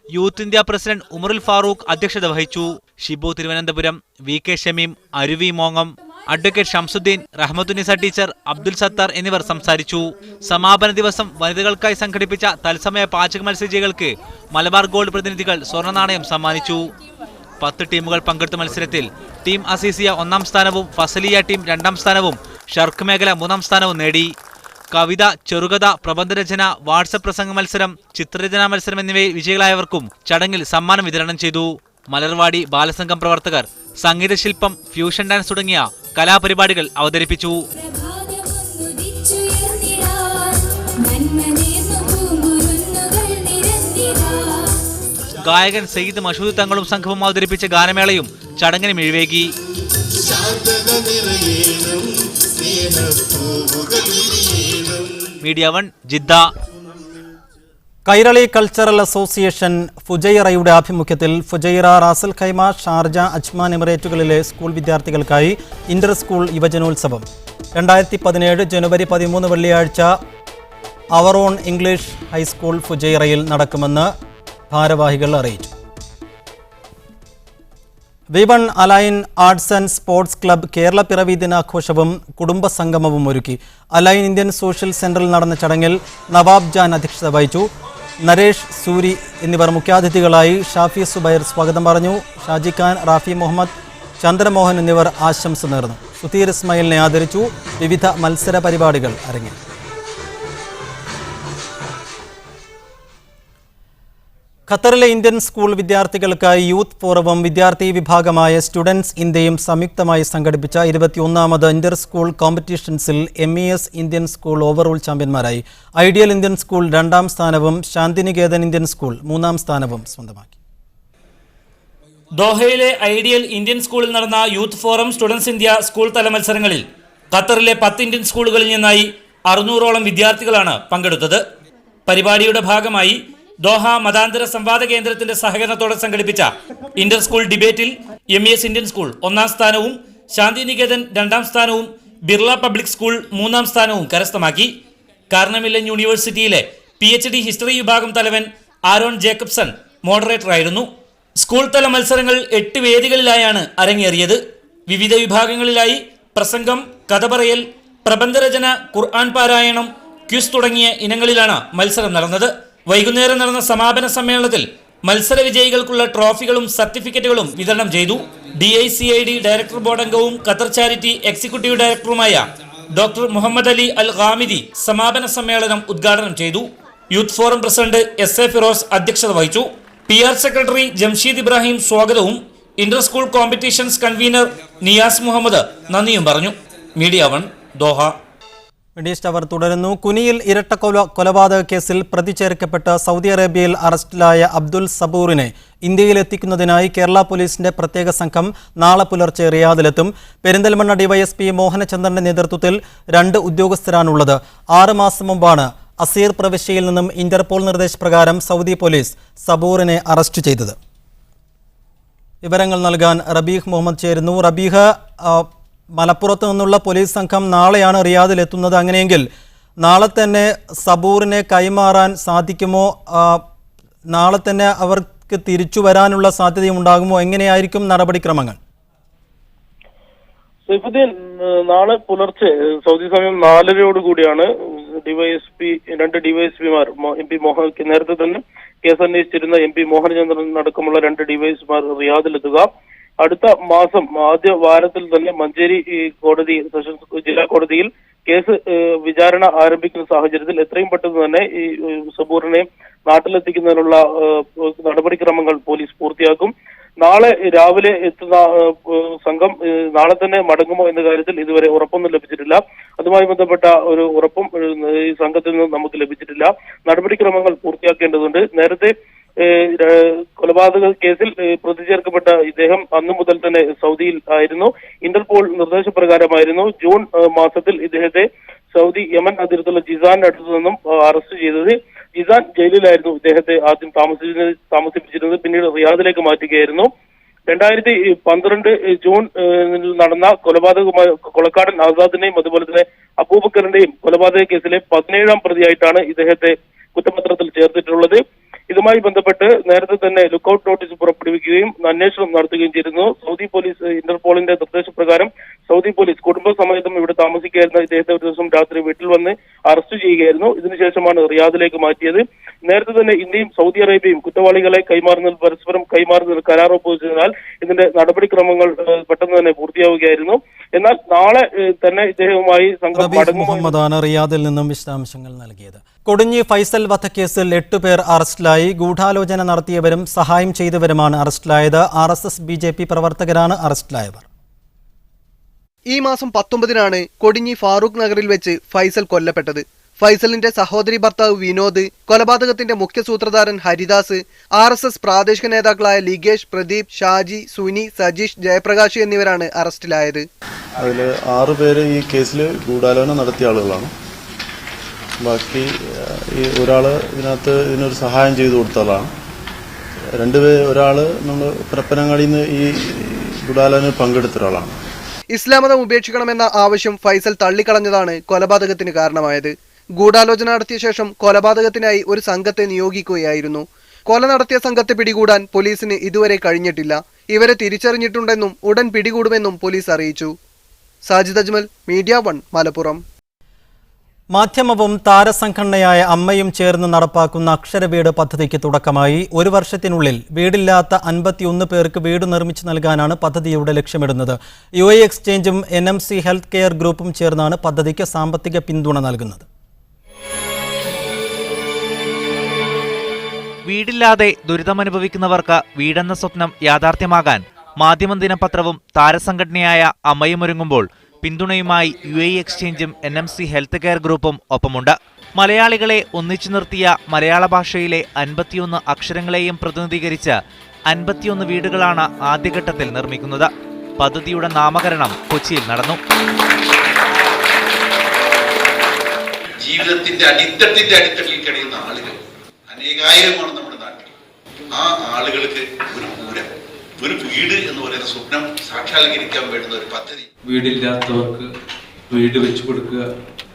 Youth India president Umarul Farooq അധ്യക്ഷത വഹിച്ചു. ഷിബു തിരുവനന്തപുരം, VK ഷമീം, അരുവി മോങ്ങം, അഡ്വക്കേറ്റ് ഷംസുദ്ദീൻ, റഹ്മത്തുനിസ ടീച്ചർ, അബ്ദുൽ സത്താർ എന്നിവർ സംസാരിച്ചു. സമാപന ദിവസം വനിതകൾക്കായി സംഘടിപ്പിച്ച തത്സമയ പാചക മത്സരജയികൾക്ക് മലബാർ ഗോൾഡ് പ്രതിനിധികൾ സ്വർണ്ണ നാണയം സമ്മാനിച്ചു. 10 ടീമുകൾ പങ്കെടുത്ത മത്സരത്തിൽ ടീം അസീസിയ 1ാം സ്ഥാനവും ഫസലിയ ടീം 2ാം സ്ഥാനവും ഷർക്ക് മേഖല 3ാം സ്ഥാനവും നേടി. കവിത, ചെറുകഥ, പ്രബന്ധരചന, വാട്സപ്പ് പ്രസംഗ മത്സരം, ചിത്രരചനാ മത്സരം എന്നിവയിൽ വിജയികളായവർക്കും ചടങ്ങിൽ സമ്മാനം വിതരണം ചെയ്തു. മലർവാടി ബാലസംഘം പ്രവർത്തകർ സംഗീതശില്പം, ഫ്യൂഷൻ ഡാൻസ് തുടങ്ങിയ കലാപരിപാടികൾ അവതരിപ്പിച്ചു. ഗായകൻ സയ്യിദ് മഷൂദ് തങ്ങളും സംഘവും അവതരിപ്പിച്ച ഗാനമേളയും ചടങ്ങിന് മിഴിവേകി. Media 1 Jeddah. Kairali cultural association ഫുജൈറയുടെ ആഭിമുഖ്യത്തിൽ Fujairah, Ras Al Khaimah, Sharjah, Ajman എമിറേറ്റുകളിലെ സ്കൂൾ വിദ്യാർത്ഥികൾക്കായി ഇന്റർ സ്കൂൾ യുവജനോത്സവം 2017 ജനുവരി 13 വെള്ളിയാഴ്ച അവർ ഓൺ ഇംഗ്ലീഷ് ഹൈസ്കൂൾ ഫുജൈറയിൽ നടക്കുമെന്ന് ഭാരവാഹികൾ അറിയിച്ചു. V1 Al Ain arts and sports club Kerala പിറവി ദിനാഘോഷവും കുടുംബസംഗമവും ഒരുക്കി. അലൈൻ ഇന്ത്യൻ സോഷ്യൽ സെന്ററിൽ നടന്ന ചടങ്ങിൽ നവാബ് ജാൻ അധ്യക്ഷത വഹിച്ചു. നരേഷ്, സൂരി എന്നിവർ മുഖ്യാതിഥികളായി. ഷാഫി സുബൈർ സ്വാഗതം പറഞ്ഞു. ഷാജി ഖാൻ, റാഫി മുഹമ്മദ്, ചന്ദ്രമോഹൻ എന്നിവർ ആശംസ നേർന്നു. സുധീർ ഇസ്മായിലിനെ ആദരിച്ചു. വിവിധ മത്സര പരിപാടികൾ അരങ്ങേറി. ഖത്തറിലെ ഇന്ത്യൻ സ്കൂൾ വിദ്യാർത്ഥികൾക്കായി യൂത്ത് ഫോറവും വിദ്യാർത്ഥി വിഭാഗമായ സ്റ്റുഡൻസ് ഇന്ത്യയും സംയുക്തമായി സംഘടിപ്പിച്ച 21ാമത് ഇന്റർ സ്കൂൾ കോമ്പറ്റീഷൻസിൽ MES ഇന്ത്യൻ സ്കൂൾ ഓവറോൾ ചാമ്പ്യന്മാരായി. ഐഡിയൽ ഇന്ത്യൻ സ്കൂൾ 2ാം സ്ഥാനവും ശാന്തിനികേതൻ ഇന്ത്യൻ സ്കൂൾ 3ാം സ്ഥാനവും സ്വന്തമാക്കി. ദോഹയിലെ ഐഡിയൽ ഇന്ത്യൻ സ്കൂളിൽ നടന്ന youth forum students India school തല മത്സരങ്ങളിൽ ഖത്തറിലെ 10 ഇന്ത്യൻ സ്കൂളുകളിൽ നിന്നായി 600ഓളം വിദ്യാർത്ഥികളാണ് പങ്കെടുത്തത്. പരിപാടിയുടെ ഭാഗമായി ദോഹ മതാന്തര സംവാദ കേന്ദ്രത്തിന്റെ സഹകരണത്തോടെ സംഘടിപ്പിച്ച ഇന്റർ സ്കൂൾ ഡിബേറ്റിൽ MES ഇന്ത്യൻ സ്കൂൾ 1ാം സ്ഥാനവും ശാന്തിനികേതൻ 2ാം സ്ഥാനവും ബിർള പബ്ലിക് സ്കൂൾ 3ാം സ്ഥാനവും കരസ്ഥമാക്കി. കാർണമില്ലൻ യൂണിവേഴ്സിറ്റിയിലെ PhD ഹിസ്റ്ററി വിഭാഗം തലവൻ ആരോൺ ജേക്കബ്സൺ മോഡറേറ്ററായിരുന്നു. സ്കൂൾ തല മത്സരങ്ങൾ 8 വേദികളിലായാണ് അരങ്ങേറിയത്. വിവിധ വിഭാഗങ്ങളിലായി പ്രസംഗം, കഥ പറയൽ, പ്രബന്ധരചന, ഖുർആൻ പാരായണം, ക്വിസ് തുടങ്ങിയ ഇനങ്ങളിലാണ് മത്സരം നടന്നത്. വൈകുന്നേരം നടന്ന സമാപന സമ്മേളനത്തിൽ മത്സര വിജയികൾക്കുള്ള ട്രോഫികളും സർട്ടിഫിക്കറ്റുകളും വിതരണം ചെയ്തു. DICID ഡയറക്ടർ ബോർഡ് അംഗവും ഖത്തർ ചാരിറ്റി എക്സിക്യൂട്ടീവ് ഡയറക്ടറുമായ doctor Muhammad Ali Al Khamidi സമാപന സമ്മേളനം ഉദ്ഘാടനം ചെയ്തു. Youth forum president SA Firoz അധ്യക്ഷത വഹിച്ചു. PR സെക്രട്ടറി ജംഷീദ് ഇബ്രാഹിം സ്വാഗതവും inter school competitions convener Niyas Muhammad നന്ദിയും പറഞ്ഞു. Media 1 Doha. മിഡിസ്റ്റ് അവർ തുടരുന്നു. കുനിയിൽ ഇരട്ട കൊലപാതക കേസിൽ പ്രതി ചേർക്കപ്പെട്ട സൗദി അറേബ്യയിൽ അറസ്റ്റിലായ അബ്ദുൽ സബൂറിനെ ഇന്ത്യയിലെത്തിക്കുന്നതിനായി കേരള പോലീസിന്റെ പ്രത്യേക സംഘം നാളെ പുലർച്ചെ റിയാദിലെത്തും. പെരിന്തൽമണ്ണ DYSP മോഹനചന്ദ്രന്റെ നേതൃത്വത്തിൽ 2 ഉദ്യോഗസ്ഥരാണുള്ളത്. 6 മാസം മുമ്പാണ് അസീർ പ്രവിശ്യയിൽ നിന്നും ഇന്റർപോൾ നിർദ്ദേശപ്രകാരം സൗദി പോലീസ് സബൂറിനെ അറസ്റ്റ് ചെയ്തത്. വിവരങ്ങൾ നൽകാൻ റബീഹ് മുഹമ്മദ് ചേരുന്നു. റബീഹ്, മലപ്പുറത്ത് നിന്നുള്ള പോലീസ് സംഘം നാളെയാണ് റിയാദിലെത്തുന്നത്. അങ്ങനെയെങ്കിൽ നാളെ തന്നെ സബൂറിനെ കൈമാറാൻ സാധിക്കുമോ? നാളെ തന്നെ അവർക്ക് തിരിച്ചു വരാനുള്ള സാധ്യതയും ഉണ്ടാകുമോ? എങ്ങനെയായിരിക്കും നടപടിക്രമങ്ങൾ? സൈഫുദ്ദീൻ, നാളെ പുലർച്ചെ സൗദി സമയം 4:30 രണ്ട് ഡിവൈഎസ്പിമാർ MP മോഹൻ നേരത്തെ തന്നെ കേസ് അന്വേഷിച്ചിരുന്ന MP മോഹനചന്ദ്രൻ അടക്കമുള്ള 2 ഡിവൈഎസ്പിമാർ റിയാദിലെത്തുക. അടുത്ത മാസം ആദ്യ വാരത്തിൽ തന്നെ മഞ്ചേരി കോടതി, സെഷൻസ് ജില്ലാ കോടതിയിൽ കേസ് വിചാരണ ആരംഭിക്കുന്ന സാഹചര്യത്തിൽ എത്രയും പെട്ടെന്ന് തന്നെ ഈ സബൂറിനെ നാട്ടിലെത്തിക്കുന്നതിനുള്ള നടപടിക്രമങ്ങൾ പോലീസ് പൂർത്തിയാക്കും. നാളെ രാവിലെ എത്തുന്ന സംഘം നാളെ തന്നെ മടങ്ങുമോ എന്ന കാര്യത്തിൽ ഇതുവരെ ഉറപ്പൊന്നും ലഭിച്ചിട്ടില്ല. അതുമായി ബന്ധപ്പെട്ട ഒരു ഉറപ്പും ഈ സംഘത്തിൽ നിന്ന് നമുക്ക് ലഭിച്ചിട്ടില്ല. നടപടിക്രമങ്ങൾ പൂർത്തിയാക്കേണ്ടതുണ്ട്. നേരത്തെ കൊലപാതക കേസിൽ പ്രതി ചേർക്കപ്പെട്ട ഇദ്ദേഹം അന്നു മുതൽ തന്നെ സൗദിയിൽ ആയിരുന്നു. ഇന്റർപോൾ നിർദ്ദേശപ്രകാരമായിരുന്നു ജൂൺ മാസത്തിൽ ഇദ്ദേഹത്തെ സൗദി യമൻ അതിർത്തിയുള്ള ജിസാന്റെ അടുത്തു നിന്നും അറസ്റ്റ് ചെയ്തത്. ജിസാൻ ജയിലിലായിരുന്നു ഇദ്ദേഹത്തെ ആദ്യം താമസിപ്പിച്ചിരുന്നത്. പിന്നീട് റിയാദിലേക്ക് മാറ്റുകയായിരുന്നു. 2012 ജൂൺ നടന്ന കൊലക്കാടൻ ആസാദിന്റെയും അതുപോലെ തന്നെ അബൂബക്കറിന്റെയും കൊലപാതക കേസിലെ 17ാം പ്രതിയായിട്ടാണ് ഇദ്ദേഹത്തെ കുറ്റപത്രത്തിൽ ചേർത്തിട്ടുള്ളത്. ഇതുമായി ബന്ധപ്പെട്ട് നേരത്തെ തന്നെ ലുക്കൌട്ട് നോട്ടീസ് പുറപ്പെടുവിക്കുകയും അന്വേഷണം നടത്തുകയും ചെയ്തിരുന്നു. സൗദി പോലീസ് ഇന്റർപോളിന്റെ നിർദ്ദേശപ്രകാരം സൗദി പോലീസ് കുടുംബസമേതം ഇവിടെ താമസിക്കുകയായിരുന്ന ഇദ്ദേഹത്തെ ഒരു ദിവസം രാത്രി വീട്ടിൽ വന്ന് അറസ്റ്റ് ചെയ്യുകയായിരുന്നു. ഇതിനുശേഷമാണ് റിയാദിലേക്ക് മാറ്റിയത്. നേരത്തെ തന്നെ ഇന്ത്യയും സൗദി അറേബ്യയും കുറ്റവാളികളെ പരസ്പരം കൈമാറുന്നതിൽ കരാർ ഒപ്പുവെച്ചതിനാൽ ഇതിന്റെ നടപടിക്രമങ്ങൾ പെട്ടെന്ന് തന്നെ പൂർത്തിയാവുകയായിരുന്നു. എന്നാൽ നാളെ തന്നെ ഇദ്ദേഹവുമായി സംഘം മുഹമ്മദാണ് റിയാദിൽ നിന്നും വിശദാംശങ്ങൾ നൽകിയത്. കൊടിഞ്ഞി ഫൈസൽ വധക്കേസിൽ 8 പേർ അറസ്റ്റിലായി. ഗൂഢാലോചന നടത്തിയവരും സഹായം ചെയ്തവരുമാണ് അറസ്റ്റിലായത്. RSS BJP പ്രവർത്തകരാണ് അറസ്റ്റിലായവർ. ഈ മാസം 19-നാണ് കൊടിഞ്ഞി ഫാറൂഖ് നഗറിൽ വെച്ച് ഫൈസൽ കൊല്ലപ്പെട്ടത്. ഫൈസലിന്റെ സഹോദരി ഭർത്താവ് വിനോദ്, കൊലപാതകത്തിന്റെ മുഖ്യ സൂത്രധാരൻ ഹരിദാസ്, RSS പ്രാദേശിക നേതാക്കളായ ലിഗേഷ്, പ്രദീപ്, ഷാജി, സുനി, സജീഷ്, ജയപ്രകാശ് എന്നിവരാണ് അറസ്റ്റിലായത്. അതിൽ 6 പേര് ഈ കേസിൽ ഗൂഢാലോചന നടത്തിയ ആളുകളാണ്. ബാക്കി ഒരാൾ ഇതിനൊരു സഹായം ചെയ്തു കൊടുത്ത ആളാണ്. ഒരാൾ നമ്മൾ പരപ്പനങ്ങാടിയിൽ നിന്ന് ഈ ഗൂഢാലോചനയിൽ പങ്കെടുത്ത ഒരാളാണ്. ഇസ്ലാം മതം ഉപേക്ഷിക്കണമെന്ന ആവശ്യം ഫൈസൽ തള്ളിക്കളഞ്ഞതാണ് കൊലപാതകത്തിന് കാരണമായത്. ഗൂഢാലോചന നടത്തിയ ശേഷം കൊലപാതകത്തിനായി ഒരു സംഘത്തെ നിയോഗിക്കുകയായിരുന്നു. കൊല നടത്തിയ സംഘത്തെ പിടികൂടാൻ പോലീസിന് ഇതുവരെ കഴിഞ്ഞിട്ടില്ല. ഇവരെ തിരിച്ചറിഞ്ഞിട്ടുണ്ടെന്നും ഉടൻ പിടികൂടുമെന്നും പോലീസ് അറിയിച്ചു. സാജിദ് അജ്മൽ, മീഡിയ 1, മലപ്പുറം. മാധ്യമവും താരസംഘടനയായ അമ്മയും ചേർന്ന് നടപ്പാക്കുന്ന അക്ഷരവീട് പദ്ധതിക്ക് തുടക്കമായി. 1 വർഷത്തിനുള്ളിൽ വീടില്ലാത്ത 51 പേർക്ക് വീട് നിർമ്മിച്ചു നൽകാനാണ് പദ്ധതിയുടെ ലക്ഷ്യമിടുന്നത്. UAE എക്സ്ചേഞ്ചും NMC ഹെൽത്ത് കെയർ ഗ്രൂപ്പും ചേർന്നാണ് പദ്ധതിക്ക് സാമ്പത്തിക പിന്തുണ നൽകുന്നത്. വീടില്ലാതെ ദുരിതമനുഭവിക്കുന്നവർക്ക് വീടെന്ന സ്വപ്നം യാഥാർത്ഥ്യമാകാൻ മാധ്യമം ദിനപത്രവും താരസംഘടനയായ അമ്മയും ഒരുങ്ങുമ്പോൾ പിന്തുണയുമായി UAE എക്സ്ചേഞ്ചും NMC ഹെൽത്ത് കെയർ ഗ്രൂപ്പും ഒപ്പമുണ്ട്. മലയാളികളെ ഒന്നിച്ചു നിർത്തിയ മലയാള ഭാഷയിലെ 51 അക്ഷരങ്ങളെയും പ്രതിനിധീകരിച്ച് 51 വീടുകളാണ് ആദ്യഘട്ടത്തിൽ നിർമ്മിക്കുന്നത്. പദ്ധതിയുടെ നാമകരണം കൊച്ചിയിൽ നടന്നു. ജീവിതത്തിന്റെ അടിത്തട്ടിൽ കഴിയുന്ന ആളുകൾ അനേകായിരമാണ് നമ്മുടെ നാട്ടിൽ. ആ ആളുകൾക്ക് ഒരു വീട് എന്ന് പറയുന്ന സ്വപ്നം സാക്ഷാത്കരിക്കാൻ വേണ്ടുന്ന ഒരു പദ്ധതി. വീടില്ലാത്തവർക്ക് വീട് വെച്ചു കൊടുക്കുക,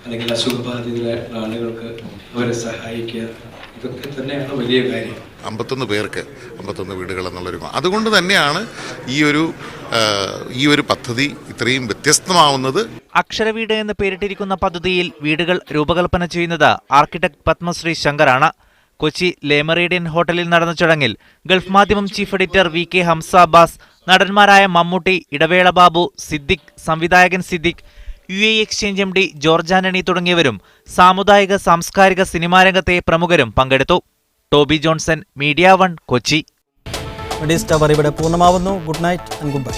അല്ലെങ്കിൽ അസുഖബാധിതരായ ആളുകൾക്ക് അവരെ സഹായിക്കുക, ഇതൊക്കെ തന്നെയാണ് വലിയ കാര്യം. 51 പേർക്ക് 51 വീടുകൾ എന്നുള്ളൊരു, അതുകൊണ്ട് തന്നെയാണ് ഈ ഒരു പദ്ധതി ഇത്രയും വ്യത്യസ്തമാവുന്നത്. അക്ഷരവീട് എന്ന് പേരിട്ടിരിക്കുന്ന പദ്ധതിയിൽ വീടുകൾ രൂപകൽപ്പന ചെയ്യുന്നത് ആർക്കിടെക്ട് പത്മശ്രീ ശങ്കറാണ്. കൊച്ചി ലേമറേഡിയൻ ഹോട്ടലിൽ നടന്ന ചടങ്ങിൽ gulf Madhyamam chief editor VK Hamza Abbas, നടന്മാരായ മമ്മൂട്ടി, ഇടവേള ബാബു, സിദ്ദിഖ്, സംവിധായകൻ Siddique, UAE exchange MD George Antony തുടങ്ങിയവരും സാമുദായിക സാംസ്കാരിക സിനിമാ രംഗത്തെ പ്രമുഖരും പങ്കെടുത്തു. ടോബി ജോൺസൺ, മീഡിയ 1, കൊച്ചി. ഇവിടെ പൂർണ്ണമാവുന്നു. Good night and good bye.